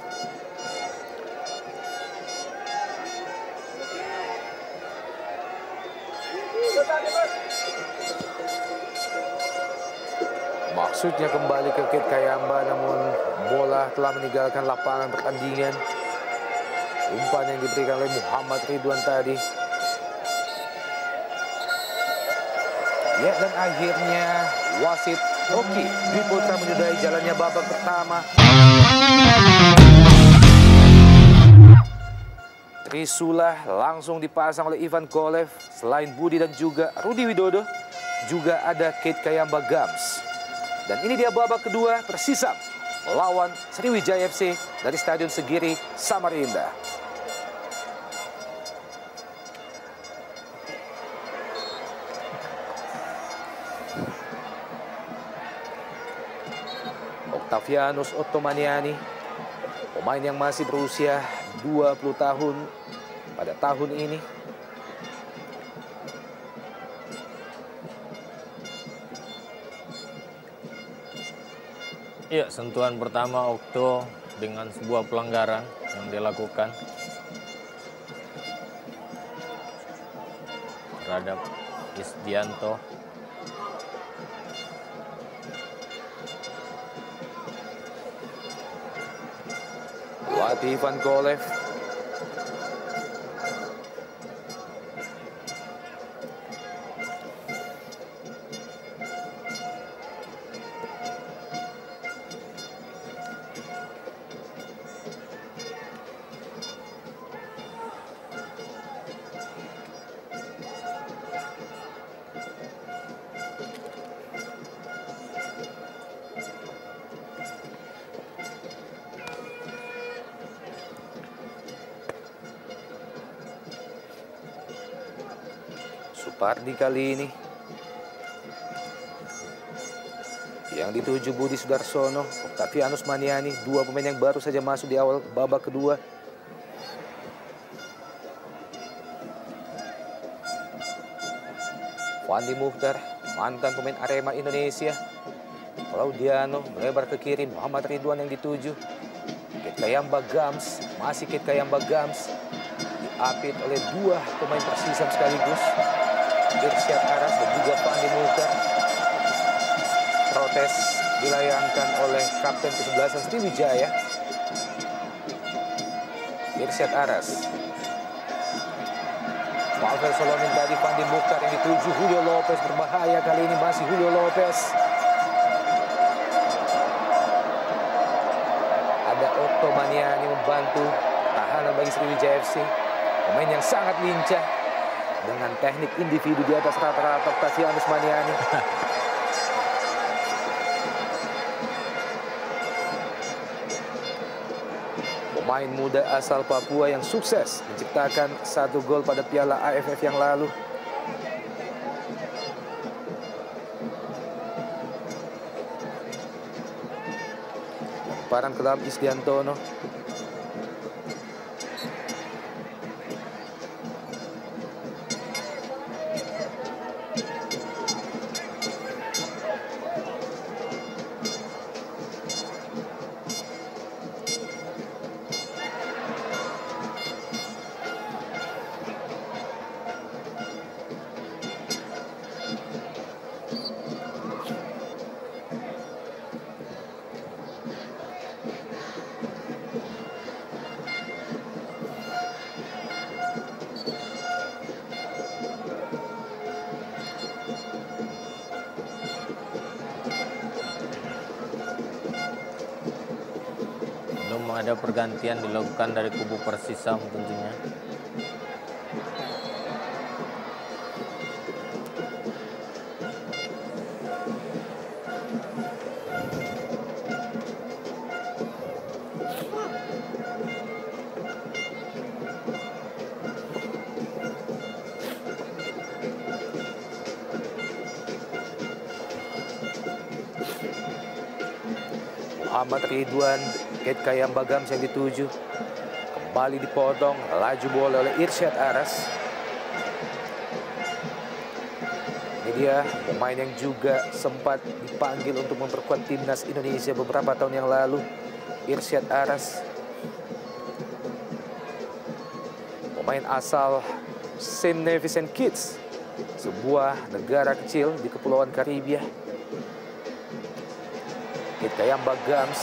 A: Maksudnya kembali ke Kit Kayamba, namun bola telah meninggalkan lapangan pertandingan. Umpan yang diberikan oleh Muhammad Ridwan tadi. Ya, dan akhirnya wasit Rocky Dwi Putra menyudahi jalannya babak pertama. Trisula langsung dipasang oleh Ivan Kolev. Selain Budi dan juga Rudi Widodo, juga ada Kit Kayamba Gams. Dan ini dia babak kedua Persisam melawan Sriwijaya FC dari Stadion Segiri, Samarinda. Octavianus Ottomaniani, pemain yang masih berusia 20 tahun pada tahun ini.
B: Ya, sentuhan pertama Okto dengan sebuah pelanggaran yang dilakukan terhadap Isdianto.
A: Pelatih Ivan Kolev. Supardi kali ini yang dituju Budi Sudarsono, Octavianus Maniani, 2 pemain yang baru saja masuk di awal babak kedua. Fandi Mukhtar, mantan pemain Arema Indonesia. Claudiano melebar ke kiri, Muhammad Ridwan yang dituju. Kit Kayamba Gams, masih Kit Kayamba Gams, diapit oleh 2 pemain Persisam sekaligus, Irsyad Aras dan juga Fandi Mukhtar. Protes dilayangkan oleh kapten ke-11 Sriwijaya, Irsyad Aras. Pavel Solomin tadi, Fandi Mukhtar yang dituju, Julio Lopez berbahaya kali ini, masih Julio Lopez. Ada Ottomaniani membantu tahanan bagi Sriwijaya FC. Pemain yang sangat lincah dengan teknik individu di atas rata-rata. Octavianus Maniani. Pemain muda asal Papua yang sukses menciptakan 1 gol pada Piala AFF yang lalu. Lemparan ke dalam Isdiantono.
B: Ada pergantian dilakukan dari kubu Persisam tentunya.
A: Muhammad Ridwan, Ket Kayam Bagams yang dituju. Kembali dipotong, laju bola oleh Irsyad Aras. Ini dia pemain yang juga sempat dipanggil untuk memperkuat timnas Indonesia beberapa tahun yang lalu, Irsyad Aras. Pemain asal Saint Nevis and Kitts, sebuah negara kecil di Kepulauan Karibia. Ket Kayam Bagams.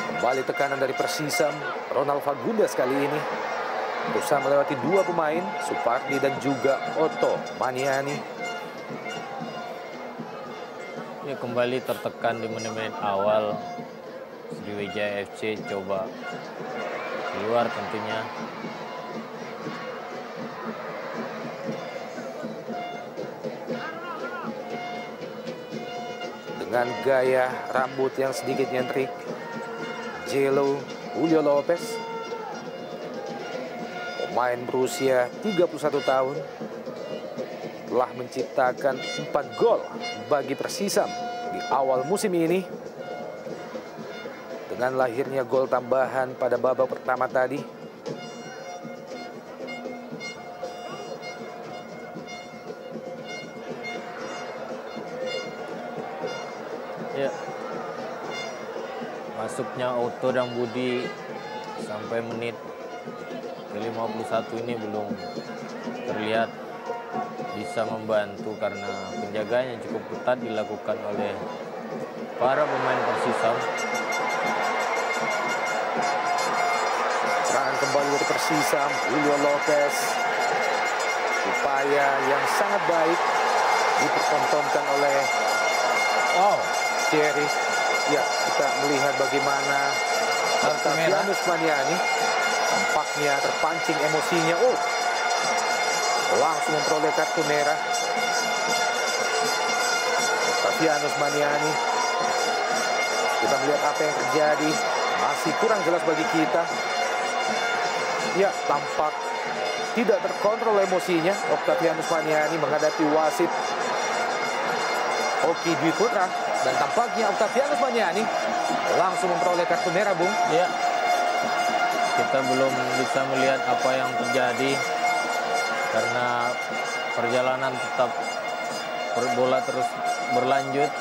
A: Kembali tekanan dari Persisam, Ronald Fagundes kali ini berusaha melewati dua pemain, Supardi dan juga Otto Maniani.
B: Ya, kembali tertekan di menit-menit awal. Sriwijaya FC coba keluar tentunya.
A: Dengan gaya rambut yang sedikit nyentrik, Jello Julio Lopez, pemain berusia 31 tahun, telah menciptakan 4 gol bagi Persisam di awal musim ini. Dengan lahirnya gol tambahan pada babak pertama tadi.
B: Ya. Masuknya Otto dan Budi sampai menit ke-51 ini belum terlihat bisa membantu karena penjagaannya cukup ketat dilakukan oleh para pemain Persisam.
A: Serangan kembali dari Persisam, Julio Lopez. Upaya yang sangat baik dipertontonkan oleh Thierry. Ya, kita melihat bagaimana Octavianus Maniani tampaknya terpancing emosinya. Langsung memperoleh kartu merah. Octavianus Maniani. Kita melihat apa yang terjadi. Masih kurang jelas bagi kita. Ya, tampak tidak terkontrol emosinya Octavianus Maniani menghadapi wasit Oki Dwi Putra. Dan tampaknya Octavianus Maniani langsung memperoleh kartu merah, Bung.
B: Ya, kita belum bisa melihat apa yang terjadi karena perjalanan tetap bola terus berlanjut.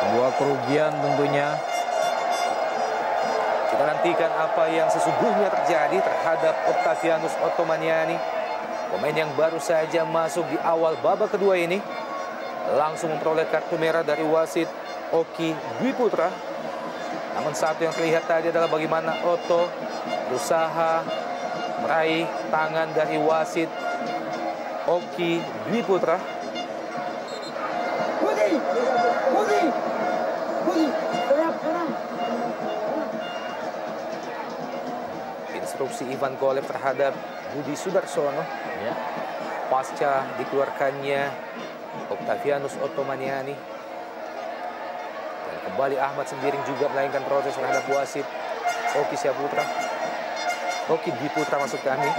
B: Sebuah kerugian tentunya.
A: Kita nantikan apa yang sesungguhnya terjadi terhadap Octavianus Otto Maniani. Pemain yang baru saja masuk di awal babak kedua ini langsung memperoleh kartu merah dari wasit Oki Dwi Putra. Namun satu yang terlihat tadi adalah bagaimana Otto berusaha meraih tangan dari wasit Oki Dwi Putra. Instruksi Ivan Kolev terhadap Budi Sudarsono.
B: Ya.
A: Pasca dikeluarkannya Octavianus Ottomaniani. Dan kembali Ahmad Sembiring juga melayangkan protes terhadap wasit Oki Syaputra. Oki Dwi Putra maksud kami.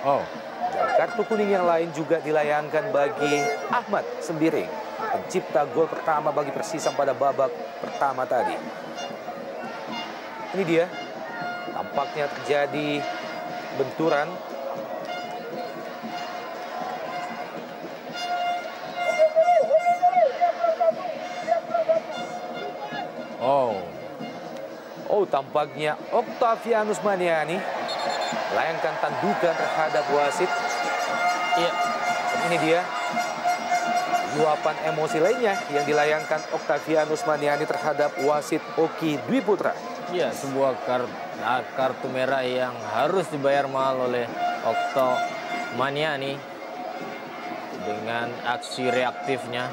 B: Oh.
A: Dan kartu kuning yang lain juga dilayangkan bagi Ahmad Sembiring, pencipta gol pertama bagi Persisam pada babak pertama tadi. Ini dia, tampaknya terjadi benturan. Oh, tampaknya Octavianus Maniani melayangkan tandukan terhadap wasit.
B: Iya.
A: Dan ini dia luapan emosi lainnya yang dilayangkan Octavianus Maniani terhadap wasit Oki Dwi Putra.
B: Iya, sebuah kartu merah yang harus dibayar mahal oleh Octomaniani dengan aksi reaktifnya.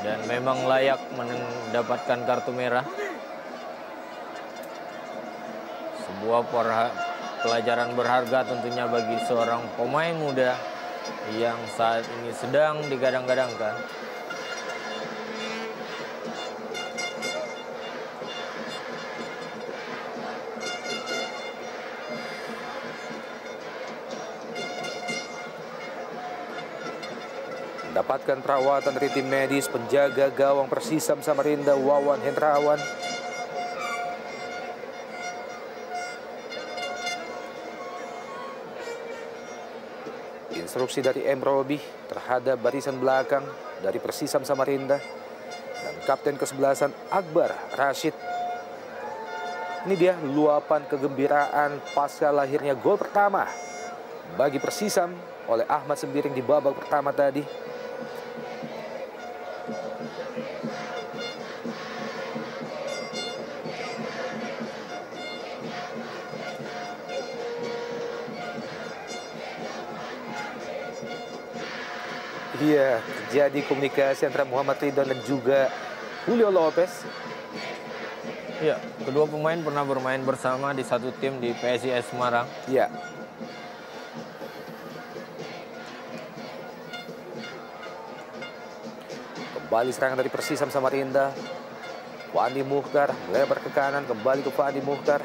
B: Dan memang layak mendapatkan kartu merah. Sebuah pelajaran berharga tentunya bagi seorang pemain muda yang saat ini sedang digadang-gadangkan.
A: Mendapatkan perawatan dari tim medis penjaga gawang Persisam Samarinda Wawan Hendrawan. Instruksi dari M. Robi terhadap barisan belakang dari Persisam Samarinda. Dan kapten kesebelasan Akbar Rashid. Ini dia luapan kegembiraan pasca lahirnya gol pertama bagi Persisam oleh Ahmad Sembiring di babak pertama tadi. Iya, terjadi komunikasi antara Muhammad Ridwan dan juga Julio Lopez.
B: Ya, kedua pemain pernah bermain bersama di satu tim di PSIS Semarang.
A: Ya. Kembali serangan dari Persisam Samarinda. Fandi Mukhtar melebar ke kanan, kembali ke Fandi Mukhtar.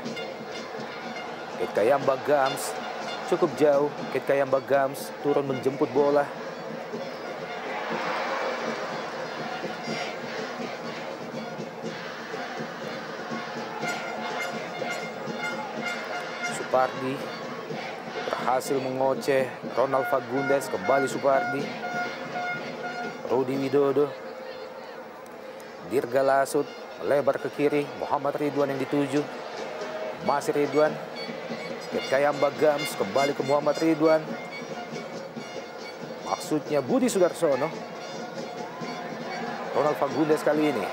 A: Ketkayamba Gams cukup jauh. Ketkayamba Gams turun menjemput bola. Supardi berhasil mengoceh Ronald Fagundes, kembali Supardi. Rudi Widodo, Dirga Lasut melebar ke kiri, Muhammad Ridwan yang dituju. Masih Ridwan, Ketkayamba Gams kembali ke Muhammad Ridwan. Maksudnya Budi Sudarsono. Ronald Fagundes kali ini.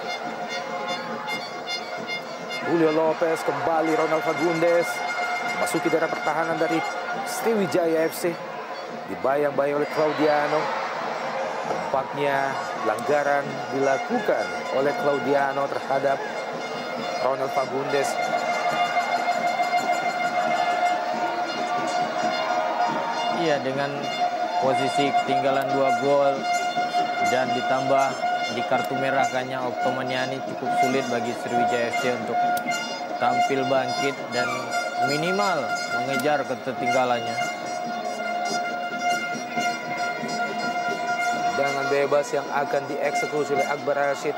A: Julio Lopez kembali, Ronald Fagundes masuki daerah pertahanan dari Sriwijaya FC. Dibayang-bayang oleh Claudiano. Tampaknya pelanggaran dilakukan oleh Claudiano terhadap Ronald Fagundes.
B: Iya, dengan posisi ketinggalan 2 gol dan ditambah di kartu merah kayaknya Octomaniani cukup sulit bagi Sriwijaya FC untuk tampil bangkit dan minimal mengejar ketertinggalannya.
A: Tendangan bebas yang akan dieksekusi oleh Akbar Rashid.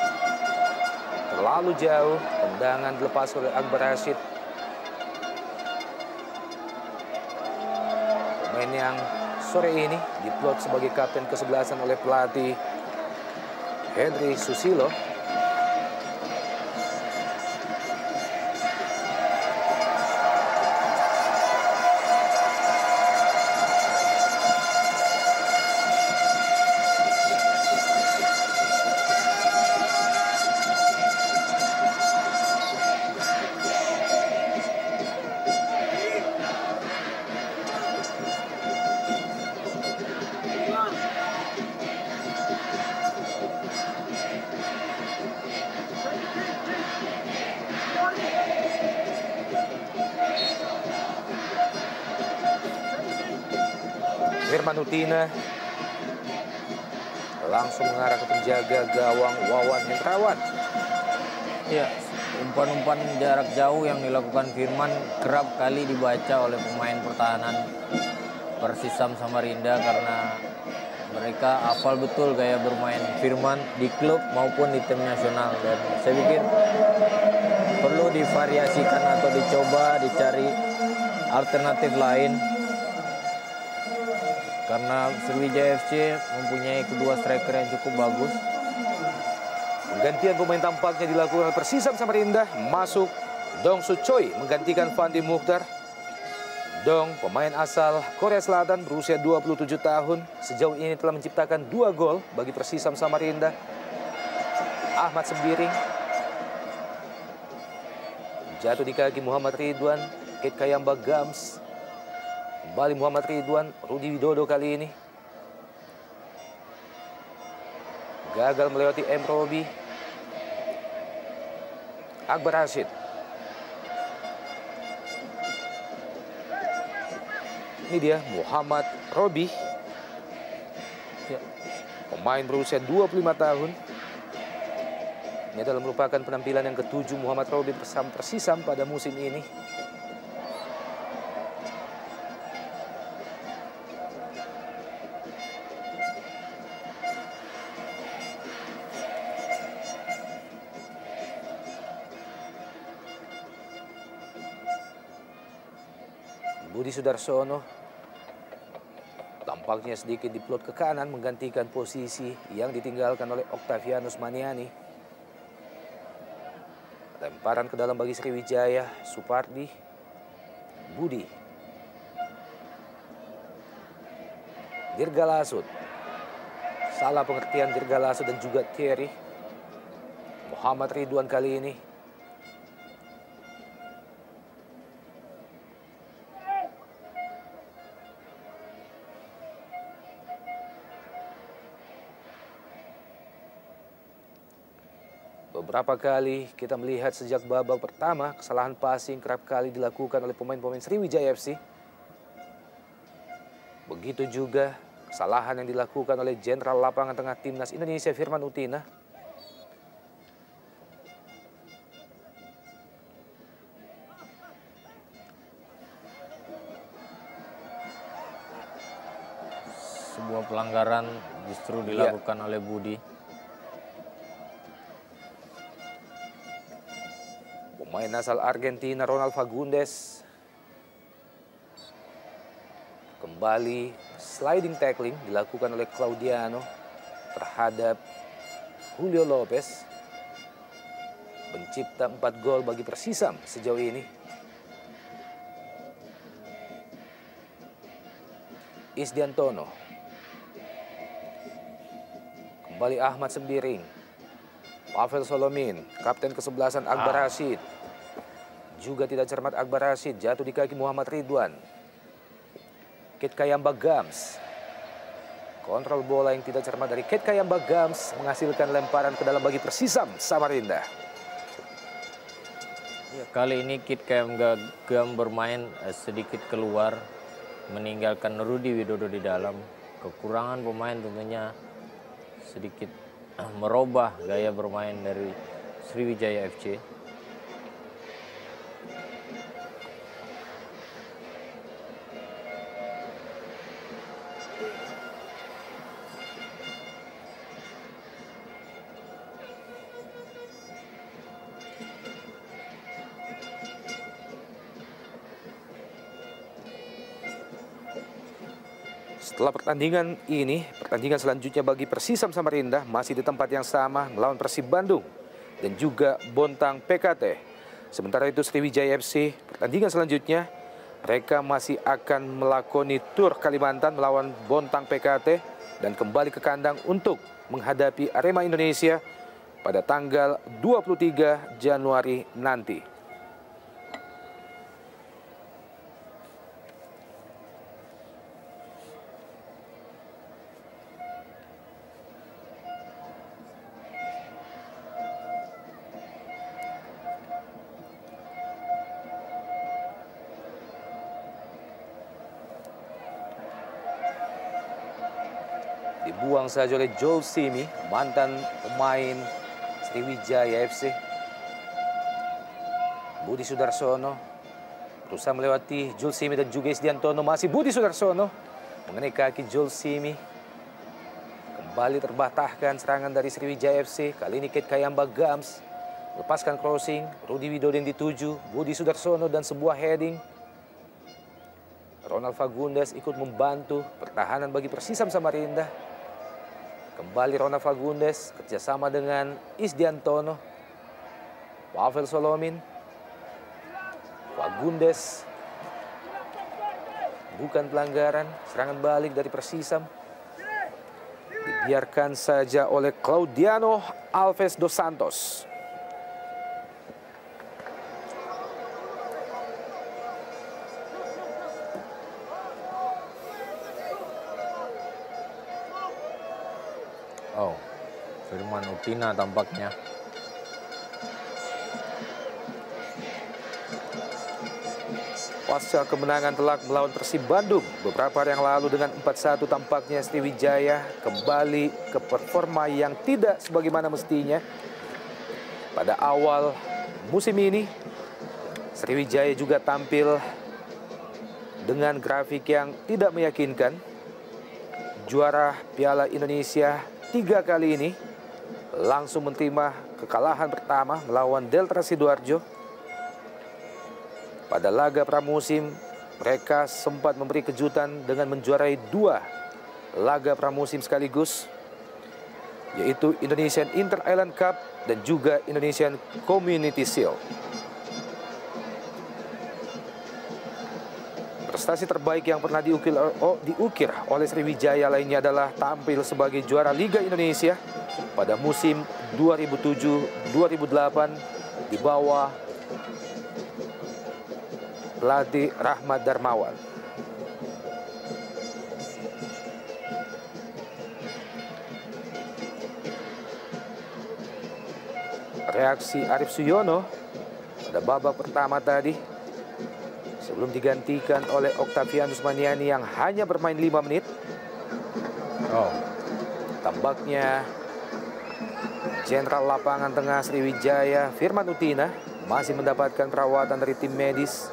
A: Terlalu jauh, tendangan dilepas oleh Akbar Rashid. Pemain yang sore ini diplot sebagai kapten kesebelasan oleh pelatih Henry Susilo. Firman Utina langsung mengarah ke penjaga gawang Wawan Hendrawan.
B: Ya, umpan-umpan jarak jauh yang dilakukan Firman kerap kali dibaca oleh pemain pertahanan Persisam Samarinda karena mereka hafal betul gaya bermain Firman di klub maupun di tim nasional, dan saya pikir perlu divariasikan atau dicoba dicari alternatif lain karena Sriwijaya FC mempunyai kedua striker yang cukup bagus.
A: Penggantian pemain tampaknya dilakukan oleh Persisam Samarinda. Masuk Dong Suchoi menggantikan Fandi Mukhtar. Dong, pemain asal Korea Selatan berusia 27 tahun, sejauh ini telah menciptakan 2 gol bagi Persisam Samarinda. Ahmad Sembiring jatuh di kaki Muhammad Ridwan. Kit Kayamba Gams. Kembali Muhammad Ridwan, Rudi Widodo kali ini gagal melewati M. Robi. Akbar Rashid. Ini dia Muhammad Robi, pemain berusia 25 tahun. Ini adalah merupakan penampilan yang ke-7 Muhammad Robi bersama Persisam pada musim ini. Budi Sudarsono tampaknya sedikit diplot ke kanan menggantikan posisi yang ditinggalkan oleh Octavianus Maniani. Lemparan ke dalam bagi Sriwijaya, Supardi, Budi. Dirgalasut. Salah pengertian Dirgalasut dan juga Thierry. Muhammad Ridwan kali ini. Beberapa kali kita melihat sejak babak pertama kesalahan passing kerap kali dilakukan oleh pemain-pemain Sriwijaya FC. Begitu juga kesalahan yang dilakukan oleh Jenderal Lapangan Tengah Timnas Indonesia Firman Utina.
B: Sebuah pelanggaran justru dilakukan oleh Budi.
A: Pemain asal Argentina Ronald Fagundes kembali sliding tackling dilakukan oleh Claudiano terhadap Julio Lopez. Mencipta 4 gol bagi Persisam sejauh ini. Isdiantono. Kembali Ahmad Sembiring. Pavel Solomin, kapten kesebelasan Akbar Rashid. Juga tidak cermat Akbar Rashid, jatuh di kaki Muhammad Ridwan. Kit Kayamba Gams. Kontrol bola yang tidak cermat dari Kit Kayamba Gams menghasilkan lemparan ke dalam bagi Persisam Samarinda.
B: Ya, kali ini Kit Kayamba Gams bermain sedikit keluar, meninggalkan Rudi Widodo di dalam. Kekurangan pemain tentunya sedikit merubah gaya bermain dari Sriwijaya FC.
A: Setelah pertandingan ini, pertandingan selanjutnya bagi Persisam Samarinda masih di tempat yang sama melawan Persib Bandung dan juga Bontang PKT. Sementara itu Sriwijaya FC, pertandingan selanjutnya mereka masih akan melakoni tur Kalimantan melawan Bontang PKT dan kembali ke kandang untuk menghadapi Arema Indonesia pada tanggal 23 Januari nanti. Dibuang saja oleh Joel Simi, mantan pemain Sriwijaya FC. Budi Sudarsono berusaha melewati Joel Simi dan juga Isdiantono. Masih Budi Sudarsono mengenai kaki Joel Simi. Kembali terbatahkan serangan dari Sriwijaya FC. Kali ini Kate Kayamba Gams lepaskan crossing. Rudi Widodo yang dituju, Budi Sudarsono dan sebuah heading. Ronald Fagundes ikut membantu pertahanan bagi Persisam Samarinda. Kembali Ronald Fagundes kerjasama dengan Isdiantono. Pavel Solomin. Fagundes. Bukan pelanggaran, serangan balik dari Persisam. Dibiarkan saja oleh Claudiano Alves dos Santos.
B: Oh, Firman Utina tampaknya.
A: Pasca kemenangan telak melawan Persib Bandung beberapa hari yang lalu dengan 4-1, tampaknya Sriwijaya kembali ke performa yang tidak sebagaimana mestinya. Pada awal musim ini, Sriwijaya juga tampil dengan grafik yang tidak meyakinkan. Juara Piala Indonesia 3 kali ini langsung menerima kekalahan pertama melawan Delta Sidoarjo. Pada laga pramusim, mereka sempat memberi kejutan dengan menjuarai 2 laga pramusim sekaligus, yaitu Indonesian Inter Island Cup dan juga Indonesian Community Shield. Prestasi terbaik yang pernah diukir oleh Sriwijaya lainnya adalah tampil sebagai juara Liga Indonesia pada musim 2007-2008 di bawah pelatih Rahmat Darmawan. Reaksi Arif Suyono pada babak pertama tadi sebelum digantikan oleh Octavianus Maniani yang hanya bermain 5 menit. Tampaknya Jenderal Lapangan Tengah Sriwijaya Firman Utina masih mendapatkan perawatan dari tim medis.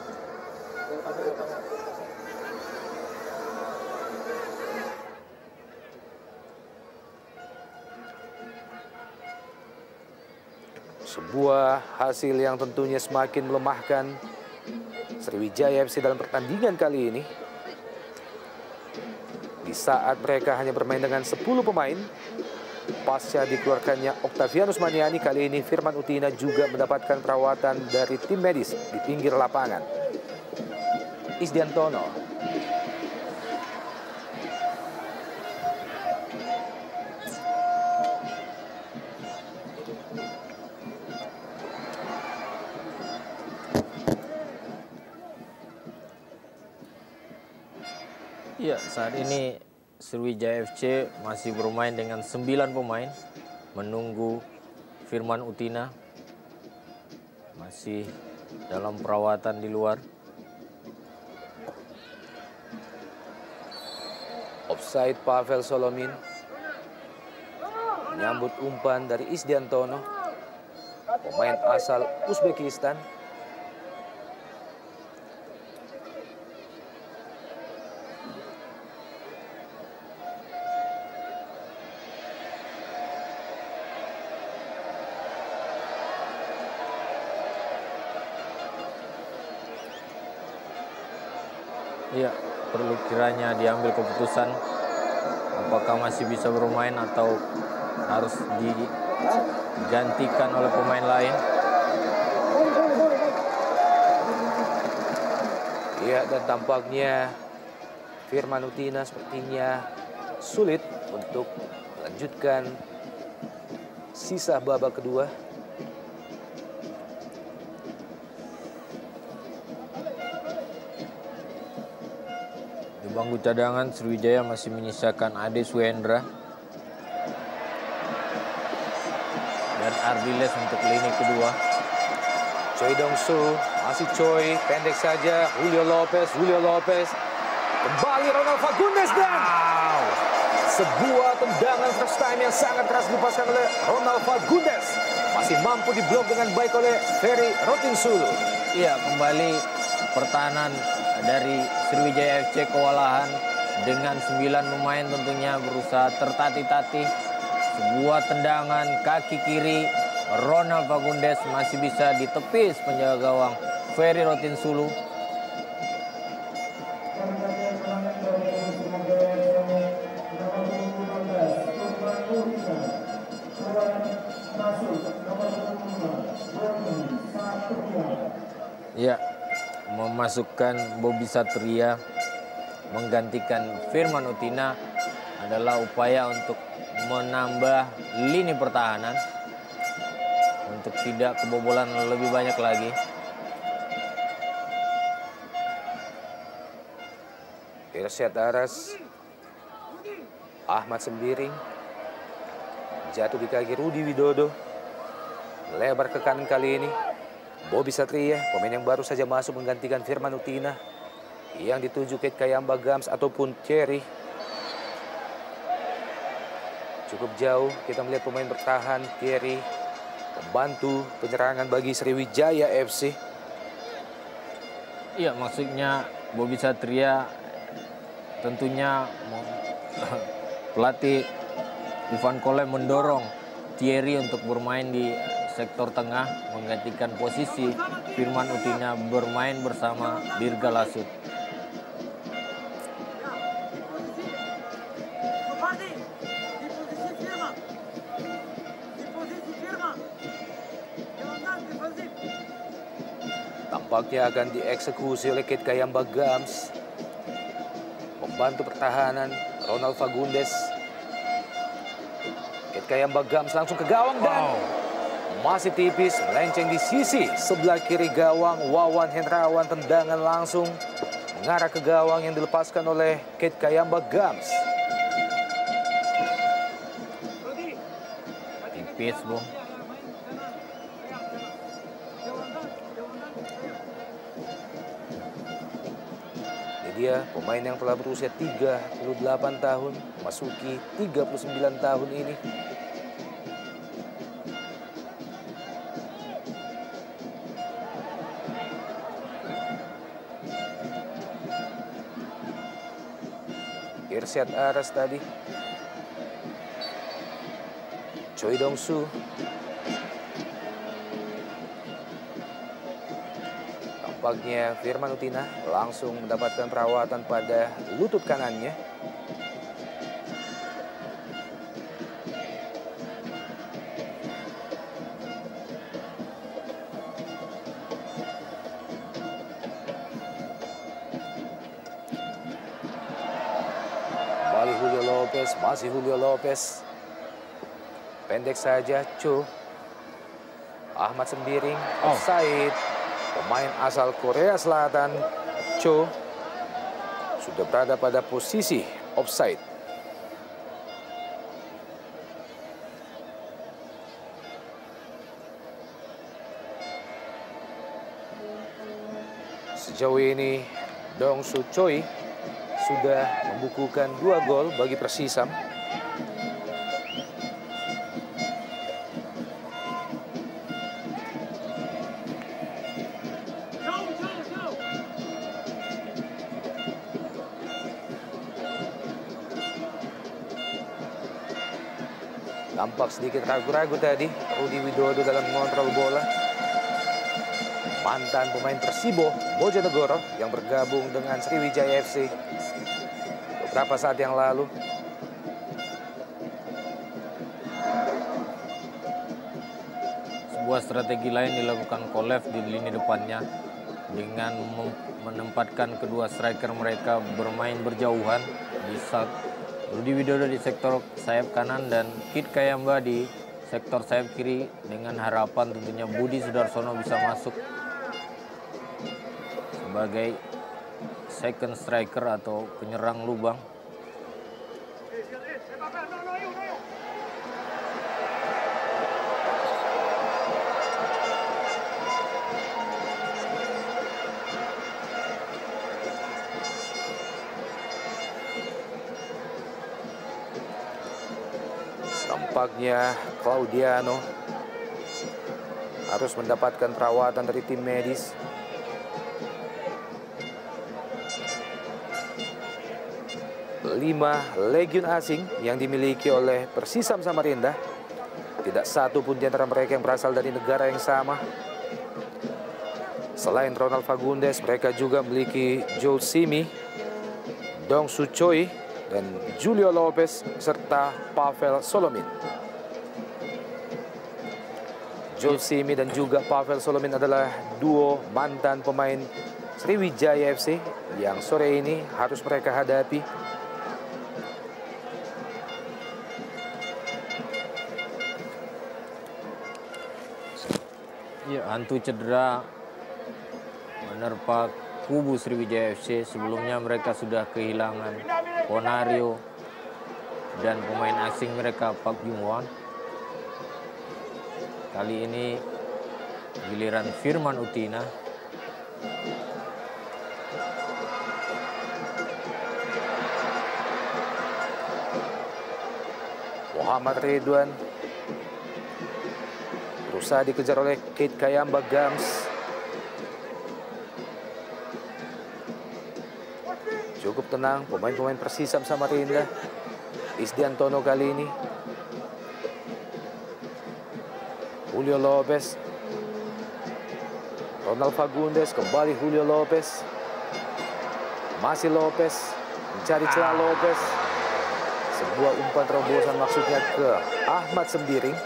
A: Sebuah hasil yang tentunya semakin melemahkan Sriwijaya FC dalam pertandingan kali ini. Di saat mereka hanya bermain dengan 10 pemain, pasca dikeluarkannya Octavianus Maniani, kali ini Firman Utina juga mendapatkan perawatan dari tim medis di pinggir lapangan. Isdiantono.
B: Ya, saat ini Sriwijaya FC masih bermain dengan 9 pemain, menunggu Firman Utina masih dalam perawatan di luar.
A: Offside Pavel Solomin. Menyambut umpan dari Isdiantono, pemain asal Uzbekistan.
B: Iya, perlu kiranya diambil keputusan apakah masih bisa bermain atau harus digantikan oleh pemain lain.
A: Iya, dan tampaknya Firman Utina sepertinya sulit untuk melanjutkan sisa babak kedua.
B: Di bangku cadangan Sriwijaya masih menyisakan Ade Suhendra dan Ardiles untuk lini kedua.
A: Choi Dong-soo, masih Choi, pendek saja. Julio Lopez. Kembali Ronald Fagundes dan Sebuah tendangan first time yang sangat keras dilepaskan oleh Ronald Fagundes. Masih mampu diblok dengan baik oleh Ferry Rotinsulu.
B: Iya, kembali pertahanan dari Sriwijaya FC kewalahan dengan 9 pemain tentunya berusaha tertatih-tatih. Sebuah tendangan kaki kiri Ronald Fagundes masih bisa ditepis penjaga gawang Ferry Rotinsulu. Ya, memasukkan Bobby Satria menggantikan Firman Utina adalah upaya untuk menambah lini pertahanan untuk tidak kebobolan lebih banyak lagi.
A: Irsyad Aras, Ahmad Sembiring, jatuh di kaki Rudi Widodo, lebar ke kanan kali ini. Bobby Satria, pemain yang baru saja masuk menggantikan Firman Utina yang dituju Kate Kayamba Gams ataupun Cherry. Cukup jauh kita melihat pemain bertahan Cherry membantu penyerangan bagi Sriwijaya FC.
B: Iya, maksudnya Bobby Satria tentunya pelatih Ivan Kolev mendorong Thierry untuk bermain di sektor tengah menggantikan posisi Firman Utina bermain bersama Dirga Lasut.
A: Tampaknya akan dieksekusi oleh Kate Kayamba Gams. Membantu pertahanan Ronald Fagundes. Kate Kayamba Gams langsung ke gawang dan masih tipis melenceng di sisi sebelah kiri gawang. Wawan Hendrawan, tendangan langsung mengarah ke gawang yang dilepaskan oleh Kate Kayamba Gams.
B: Tipis, Bung.
A: Ini dia pemain yang telah berusia 38 tahun, masuki 39 tahun ini. Irsyad Aras tadi. Choi Dong-su. Tampaknya Firman Utina langsung mendapatkan perawatan pada lutut kanannya. Julio Lopez, masih Julio Lopez. Pendek saja, Cho. Ahmad Sembiring, offside. Pemain asal Korea Selatan, Cho, sudah berada pada posisi offside. Sejauh ini, Dong Su Choi sudah membukukan 2 gol bagi Persisam. Nampak sedikit ragu-ragu tadi Rudi Widodo dalam mengontrol bola. Mantan pemain Persibo Bojonegoro yang bergabung dengan Sriwijaya FC beberapa saat yang lalu.
B: Sebuah strategi lain dilakukan Kolev di lini depannya dengan menempatkan kedua striker mereka bermain berjauhan di saat Rudi Widodo di sektor sayap kanan dan Kit Kayamba di sektor sayap kiri dengan harapan tentunya Budi Sudarsono bisa masuk sebagai second striker atau penyerang lubang.
A: Tampaknya Claudiano harus mendapatkan perawatan dari tim medis. Lima legiun asing yang dimiliki oleh Persisam Samarinda. Tidak satu pun di antara mereka yang berasal dari negara yang sama. Selain Ronald Fagundes, mereka juga memiliki Joel Simi, Dong Su Choi, dan Julio Lopez, serta Pavel Solomin. Joel Simi dan juga Pavel Solomin adalah duo mantan pemain Sriwijaya FC yang sore ini harus mereka hadapi.
B: Ya, hantu cedera menerpa kubu Sriwijaya FC. Sebelumnya mereka sudah kehilangan Ponario dan pemain asing mereka Park Jung-won. Kali ini giliran Firman Utina.
A: Muhammad Ridwan berusaha dikejar oleh Kate Kayamba Gams. Cukup tenang pemain-pemain Persisam Samarinda. Isdiantono kali ini. Julio Lopez. Ronald Fagundes, kembali Julio Lopez. Masih Lopez, mencari celah Lopez. Sebuah umpan terobosan maksudnya ke Ahmad Sembiring.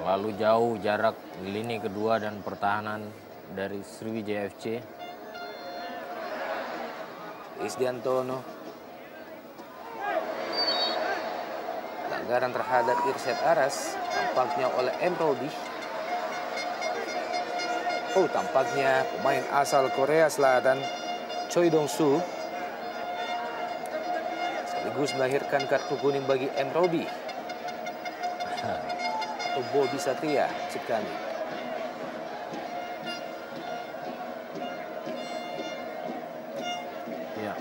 B: Lalu jauh jarak lini kedua dan pertahanan dari Sriwijaya FC.
A: Isdiantono. Pelanggaran terhadap Irsyad Aras tampaknya oleh M. Robi. Oh, tampaknya pemain asal Korea Selatan Choi Dong-soo sekaligus melahirkan kartu kuning bagi M. Robi atau Bobby Satria maksud kami.
B: Ya.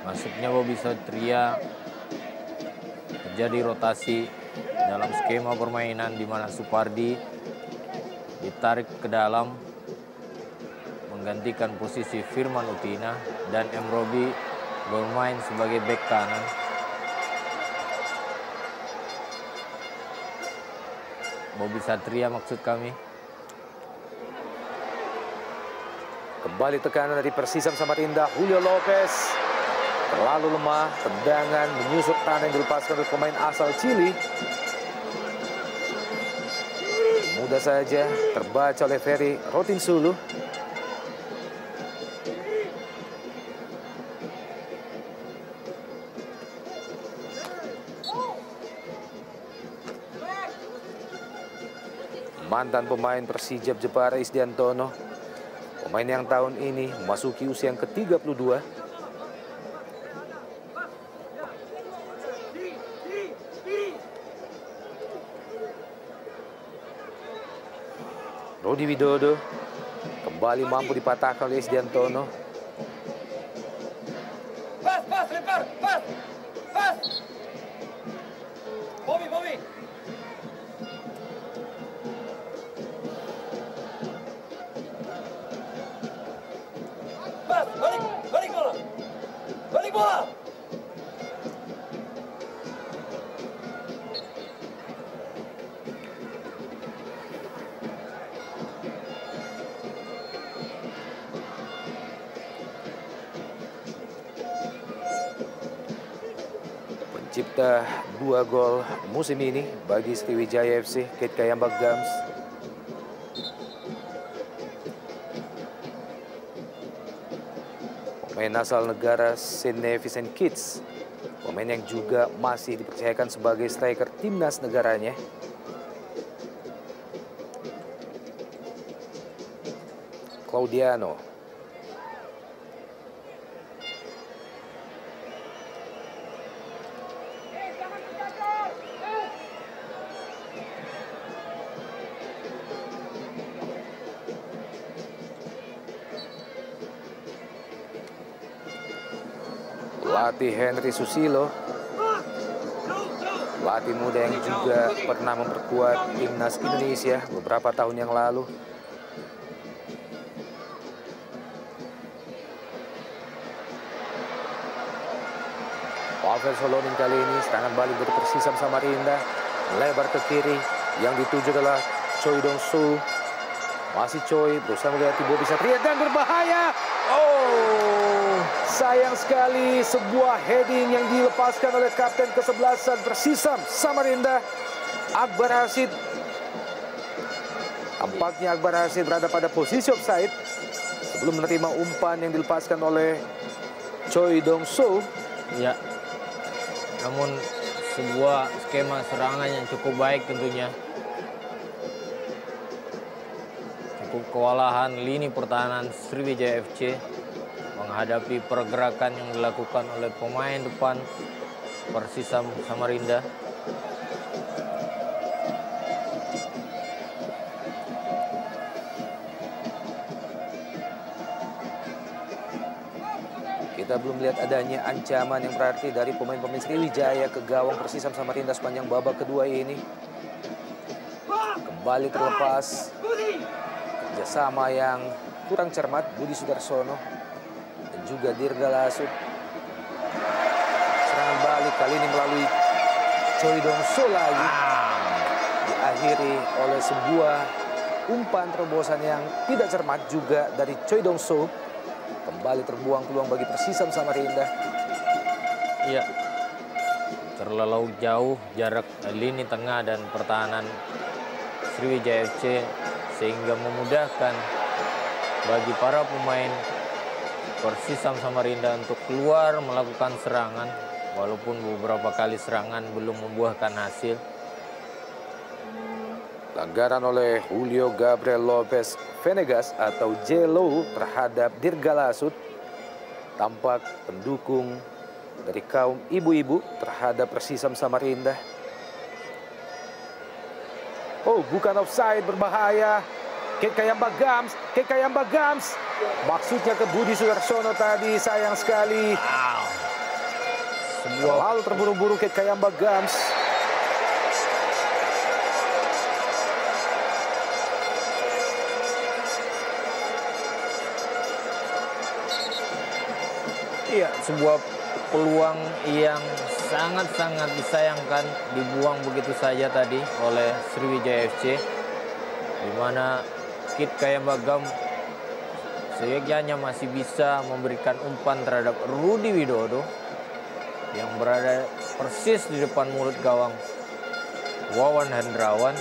B: Masuknya Bobby Satria, terjadi rotasi dalam skema permainan di mana Supardi ditarik ke dalam menggantikan posisi Firman Utina dan M. Robi bermain sebagai bek kanan. Bobby Satria maksud kami.
A: Kembali tekanan dari Persisam Samarinda. Julio Lopez terlalu lemah. Tendangan menyusut tanah yang dilepaskan oleh pemain asal Chili. Mudah saja terbaca oleh Ferry Rotinsulu. Mantan pemain Persijap Jepara Isdiantono, pemain yang tahun ini memasuki usia yang ke-32. Rudi Widodo kembali mampu dipatahkan oleh Isdiantono.
C: Pas, lempar, pas. Bobby. Pas, balik bola.
A: Pencipta 2 gol musim ini bagi Sriwijaya FC, Kate Kayamba Gams. Pemain asal negara St. Nevis and Kitts, pemain yang juga masih dipercayakan sebagai striker timnas negaranya. Claudiano. pelatih Henry Susilo, pelatih muda yang juga pernah memperkuat timnas Indonesia beberapa tahun yang lalu. Pavel Solomin kali ini serangan balik dari Persisam Samarinda, melebar ke kiri, yang dituju adalah Choi Dong-soo. Masih Choi berusaha melihat Bobby Satria dan berbahaya. Oh, sayang sekali sebuah heading yang dilepaskan oleh kapten ke-11 Persisam Samarinda, Akbar Rashid. Tampaknya Akbar Rashid berada pada posisi offside sebelum menerima umpan yang dilepaskan oleh Choi Dong-soo.
B: Ya, namun sebuah skema serangan yang cukup baik tentunya. Cukup kewalahan lini pertahanan Sriwijaya FC menghadapi pergerakan yang dilakukan oleh pemain depan Persisam Samarinda.
A: Kita belum lihat adanya ancaman yang berarti dari pemain-pemain Sriwijaya ke gawang Persisam Samarinda sepanjang babak kedua ini. Kembali terlepas. Kerjasama yang kurang cermat Budi Sudarsono dan juga Dirga Lasut. Serangan balik kali ini melalui Choi Dong-soo lagi. Diakhiri oleh sebuah umpan terobosan yang tidak cermat juga dari Choi Dong-soo. Kembali terbuang peluang bagi Persisam Samarinda.
B: Iya, terlalu jauh jarak lini tengah dan pertahanan Sriwijaya FC sehingga memudahkan bagi para pemain Persisam Samarinda untuk keluar melakukan serangan, walaupun beberapa kali serangan belum membuahkan hasil.
A: Pelanggaran oleh Julio Gabriel Lopez Venegas atau Jelo terhadap Dirga Lasut. Tampak pendukung dari kaum ibu-ibu terhadap Persisam Samarinda. Oh, bukan offside, berbahaya. Kekayamba Gams. Maksudnya ke Budi Sudarsono tadi, sayang sekali. Lalu terburu-buru Kekayamba Gams.
B: Iya, sebuah peluang yang sangat-sangat disayangkan dibuang begitu saja tadi oleh Sriwijaya FC, di mana Kit Kayamba Gams seyogyanya masih bisa memberikan umpan terhadap Rudi Widodo yang berada persis di depan mulut gawang Wawan Hendrawan.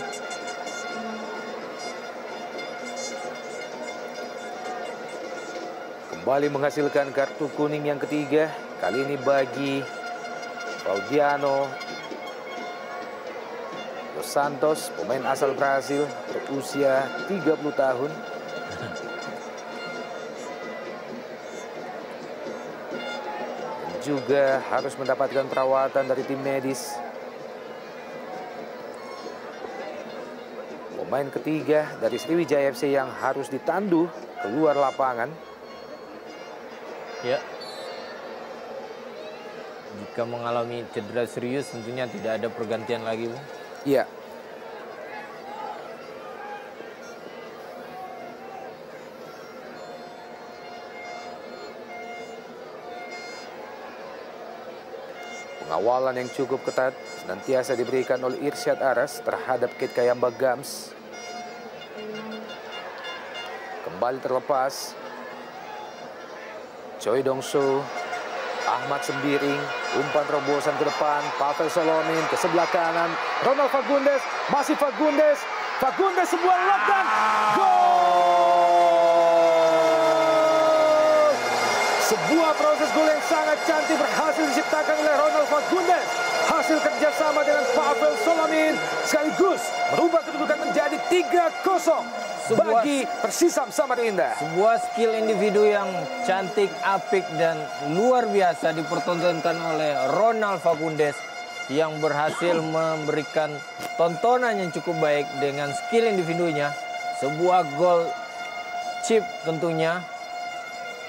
A: Kembali menghasilkan kartu kuning yang ketiga, kali ini bagi Claudiano Dos Santos, pemain asal Brasil berusia 30 tahun. Dan juga harus mendapatkan perawatan dari tim medis. Pemain ketiga dari Sriwijaya FC yang harus ditandu keluar lapangan.
B: Ya, jika mengalami cedera serius tentunya tidak ada pergantian lagi, Bu.
A: Iya. Pengawalan yang cukup ketat senantiasa diberikan oleh Irsyad Aras terhadap Kit Kayamba Gams. Kembali terlepas. Choi Dong-soo, Ahmad Sembiring, umpan terobosan ke depan, Pavel Solomin ke sebelah kanan, Ronald Fagundes, masih Fagundes sebuah ledakan, gol! Sebuah proses gol yang sangat cantik berhasil diciptakan oleh Ronald Fagundes. Hasil kerjasama dengan Pavel Solomin sekaligus merubah kedudukan menjadi 3-0. Bagi Persisam Samarinda.
B: Sebuah skill individu yang cantik, apik, dan luar biasa dipertontonkan oleh Ronald Fagundes yang berhasil memberikan tontonan yang cukup baik dengan skill individunya. Sebuah gol chip tentunya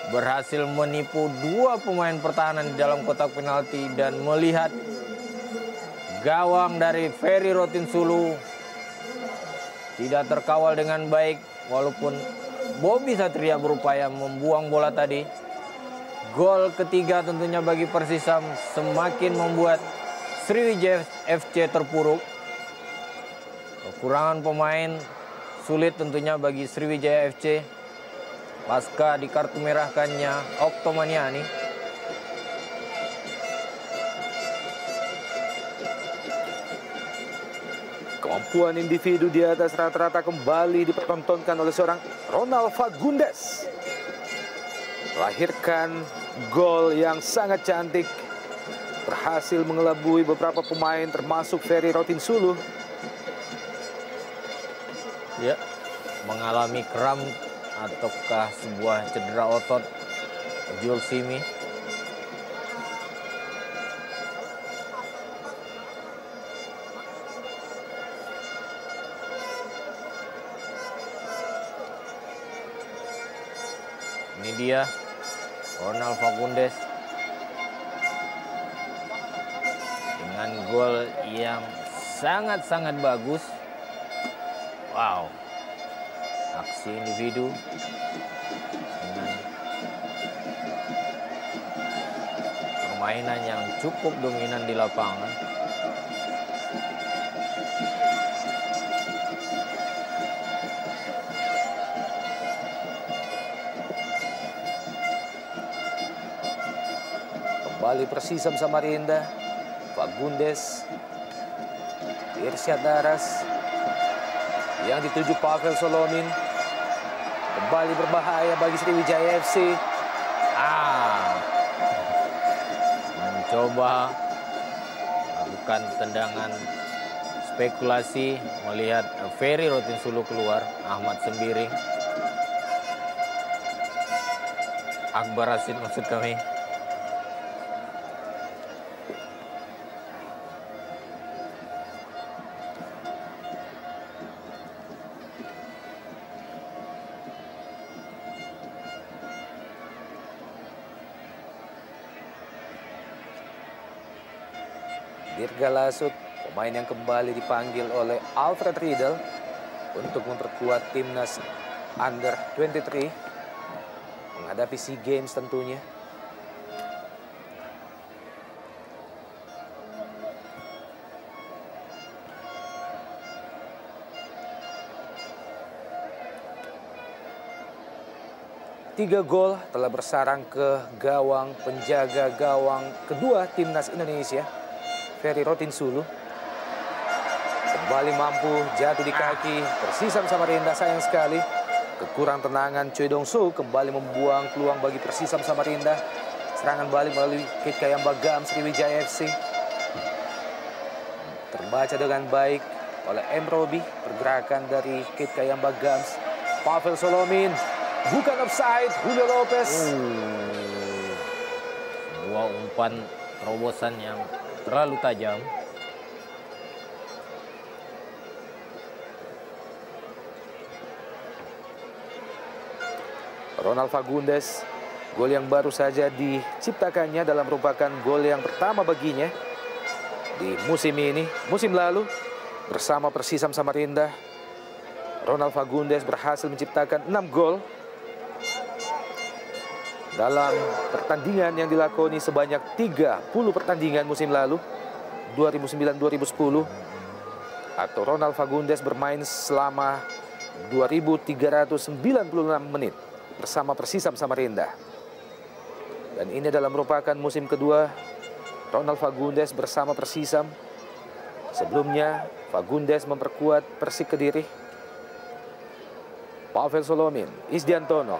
B: berhasil menipu dua pemain pertahanan di dalam kotak penalti dan melihat gawang dari Ferry Rotinsulu tidak terkawal dengan baik walaupun Bobby Satria berupaya membuang bola tadi. Gol ketiga tentunya bagi Persisam semakin membuat Sriwijaya FC terpuruk. Kekurangan pemain sulit tentunya bagi Sriwijaya FC pasca di kartu merahkannya Oktomaniani.
A: Kemampuan individu di atas rata-rata kembali dipertontonkan oleh seorang Ronald Fagundes. Melahirkan gol yang sangat cantik. Berhasil mengelabui beberapa pemain termasuk Ferry Rotinsulu.
B: Ya, mengalami kram ataukah sebuah cedera otot Jules Simi. Ini dia Ronald Fagundes dengan gol yang sangat-sangat bagus. Wow, aksi individu dengan permainan yang cukup dominan di lapangan.
A: Kembali Persisam Samarinda. Fagundes, Irsyad Daras, yang dituju Pavel Solomin. Kembali berbahaya bagi Sriwijaya FC.
B: Mencoba lakukan tendangan spekulasi melihat Ferry Rotinsulu keluar. Ahmad Sembiring, Akbar Rashid maksud kami.
A: Dirga Lasut, pemain yang kembali dipanggil oleh Alfred Riedel untuk memperkuat timnas Under 23 menghadapi SEA Games tentunya. Tiga gol telah bersarang ke gawang penjaga gawang kedua timnas Indonesia, Ferry Rotinsulu. Kembali mampu jatuh di kaki Persisam Samarinda, sayang sekali. Kekurang tenangan Choi Dong Soo kembali membuang peluang bagi Persisam Samarinda. Serangan balik melalui Kit Kayamba Gams Sriwijaya FC. Terbaca dengan baik oleh M. Robi, pergerakan dari Kit Kayamba Gams. Pavel Solomin, bukan offside, Julio Lopez.
B: Sebuah umpan terobosan yang terlalu tajam.
A: Ronald Fagundes, gol yang baru saja diciptakannya dalam merupakan gol yang pertama baginya di musim ini. Musim lalu bersama Persisam Samarinda, Ronald Fagundes berhasil menciptakan 6 gol dalam pertandingan yang dilakoni sebanyak 30 pertandingan musim lalu 2009-2010, atau Ronald Fagundes bermain selama 2.396 menit bersama Persisam Samarinda. Dan ini adalah merupakan musim kedua Ronald Fagundes bersama Persisam. Sebelumnya Fagundes memperkuat Persik Kediri. Pavel Solomin, Isdiantono,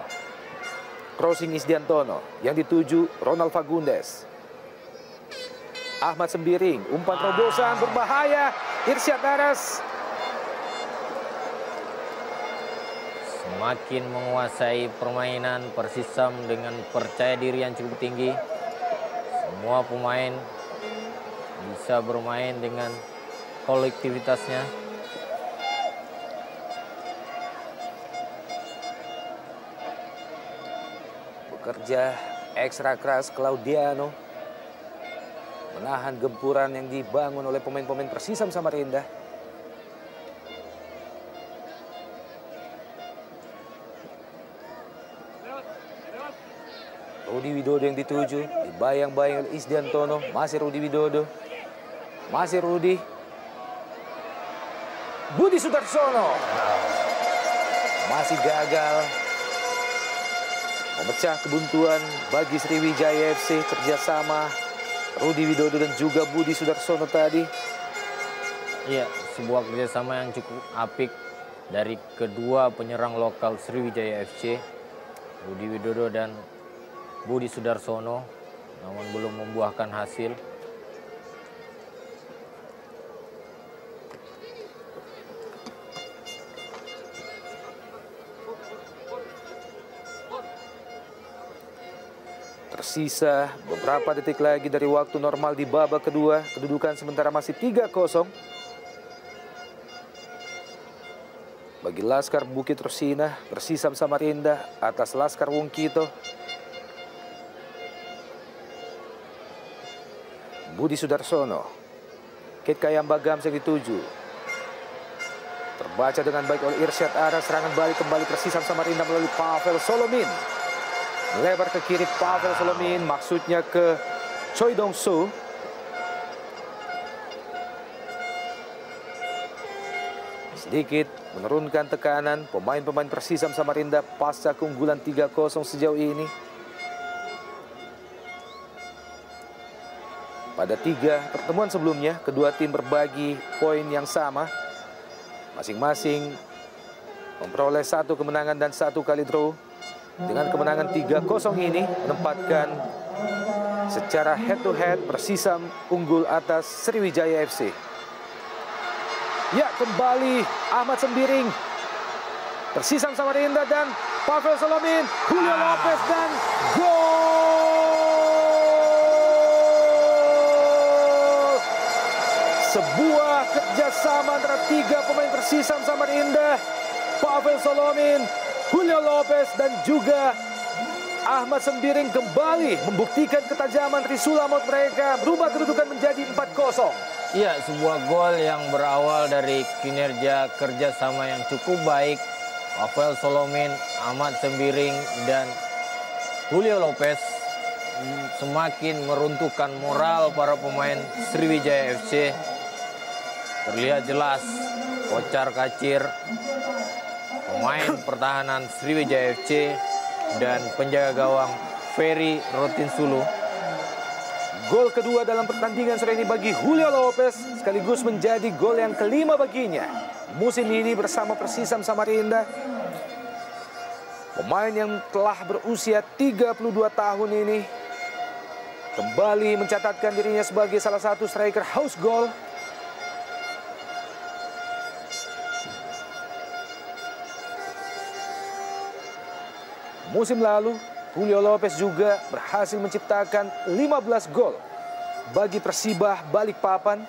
A: crossing Isdiantono yang dituju Ronald Fagundes. Ahmad Sembiring, umpan terobosan berbahaya, Irsyad Daras.
B: Semakin menguasai permainan Persisam dengan percaya diri yang cukup tinggi. Semua pemain bisa bermain dengan kolektivitasnya.
A: Pekerja ekstra keras Claudiano menahan gempuran yang dibangun oleh pemain-pemain Persisam Samarinda. Rudi Widodo yang dituju, dibayang-bayang oleh Isdiantono. Masih Rudi Widodo, masih Rudi. Budi Sudarsono masih gagal memecah kebuntuan bagi Sriwijaya FC. Kerjasama Rudi Widodo dan juga Budi Sudarsono tadi.
B: Iya, sebuah kerjasama yang cukup apik dari kedua penyerang lokal Sriwijaya FC, Rudi Widodo dan Budi Sudarsono, namun belum membuahkan hasil.
A: Tersisa beberapa detik lagi dari waktu normal di babak kedua. Kedudukan sementara masih 3-0 bagi Laskar Bukit Rosina. Persisam Samarinda atas Laskar Wongkito. Budi Sudarsono, Kit Kayamba Gams yang dituju. Terbaca dengan baik oleh Irsyad Ara. Serangan balik kembali Persisam Samarinda melalui Pavel Solomin. Melebar ke kiri Pavel Solomin, maksudnya ke Choi Dong-soo. Sedikit menurunkan tekanan pemain-pemain Persisam Samarinda pasca keunggulan 3-0 sejauh ini. Pada 3 pertemuan sebelumnya, kedua tim berbagi poin yang sama. Masing-masing memperoleh 1 kemenangan dan 1 kali draw. Dengan kemenangan 3-0 ini menempatkan secara head-to-head Persisam unggul atas Sriwijaya FC. Ya, kembali Ahmad Sembiring. Persisam Samarinda dan Pavel Solomin, Julio Lopez dan gol! Sebuah kerjasama antara 3 pemain Persisam Samarinda, Pavel Solomin, Julio Lopez dan juga Ahmad Sembiring kembali membuktikan ketajaman Trisulamot mereka, berubah kedudukan menjadi 4-0.
B: Iya, sebuah gol yang berawal dari kinerja kerjasama yang cukup baik. Pavel Solomin, Ahmad Sembiring dan Julio Lopez semakin meruntuhkan moral para pemain Sriwijaya FC. Terlihat jelas kocar-kacir pemain pertahanan Sriwijaya FC dan penjaga gawang Ferry Rotinsulu.
A: Gol kedua dalam pertandingan sore ini bagi Julio Lopez sekaligus menjadi gol yang kelima baginya musim ini bersama Persisam Samarinda. Pemain yang telah berusia 32 tahun ini kembali mencatatkan dirinya sebagai salah satu striker house goal. Musim lalu, Julio Lopez juga berhasil menciptakan 15 gol bagi Persibah Balikpapan.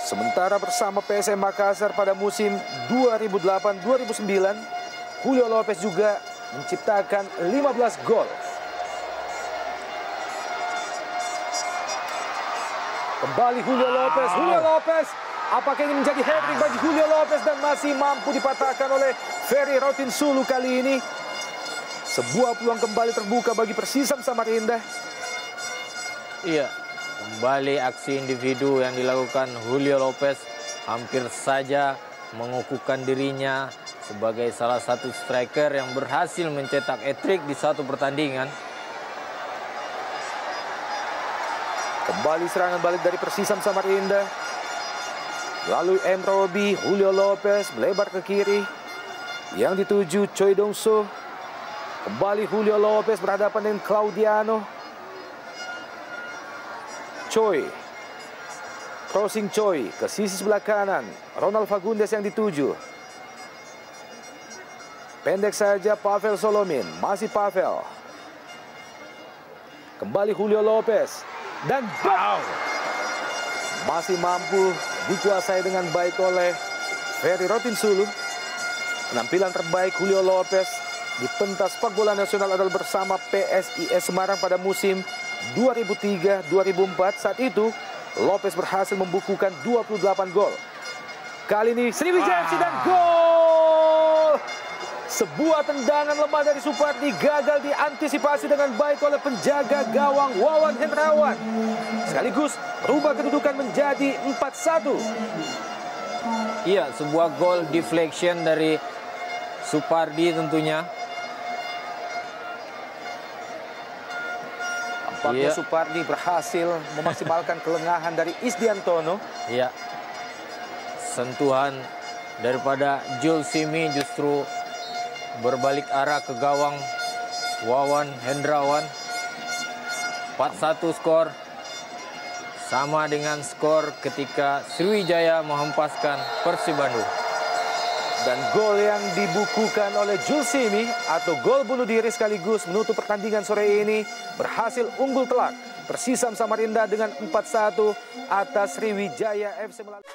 A: Sementara bersama PSM Makassar pada musim 2008-2009, Julio Lopez juga menciptakan 15 gol. Kembali Julio Lopez, apakah ini menjadi hat-trick bagi Julio Lopez dan masih mampu dipatahkan oleh Ferry Rotinsulu kali ini? Sebuah peluang kembali terbuka bagi Persisam Samarinda.
B: Iya, kembali aksi individu yang dilakukan Julio Lopez hampir saja mengukuhkan dirinya sebagai salah satu striker yang berhasil mencetak hat-trick di satu pertandingan.
A: Kembali serangan balik dari Persisam Samarinda. Lalu M. Robi, Julio Lopez melebar ke kiri. Yang dituju Choi Dong-soo. Kembali Julio Lopez berhadapan dengan Claudiano. Choi. Crossing Choi ke sisi sebelah kanan. Ronald Fagundes yang dituju. Pendek saja Pavel Solomin. Masih Pavel. Kembali Julio Lopez. Dan masih mampu dikuasai dengan baik oleh Ferry Rotinsulu. Penampilan terbaik Julio Lopez di pentas sepak bola nasional adalah bersama PSIS Semarang pada musim 2003-2004. Saat itu Lopez berhasil membukukan 28 gol. Kali ini Sriwijaya FC dan gol! Sebuah tendangan lemah dari Supardi gagal diantisipasi dengan baik oleh penjaga gawang Wawan Hendrawan. Sekaligus merubah kedudukan menjadi 4-1.
B: Iya, sebuah gol deflection dari Supardi tentunya.
A: Tampaknya
B: Iya.
A: Supardi berhasil memaksimalkan kelengahan dari Isdiantono.
B: Iya. Sentuhan daripada Jules Simi justru berbalik arah ke gawang Wawan Hendrawan. 4-1 skor. Sama dengan skor ketika Sriwijaya menghempaskan Persib Bandung.
A: Dan gol yang dibukukan oleh Jules Simi atau gol bunuh diri sekaligus menutup pertandingan sore ini berhasil unggul telak. Persisam Samarinda dengan 4-1 atas Sriwijaya FC melalui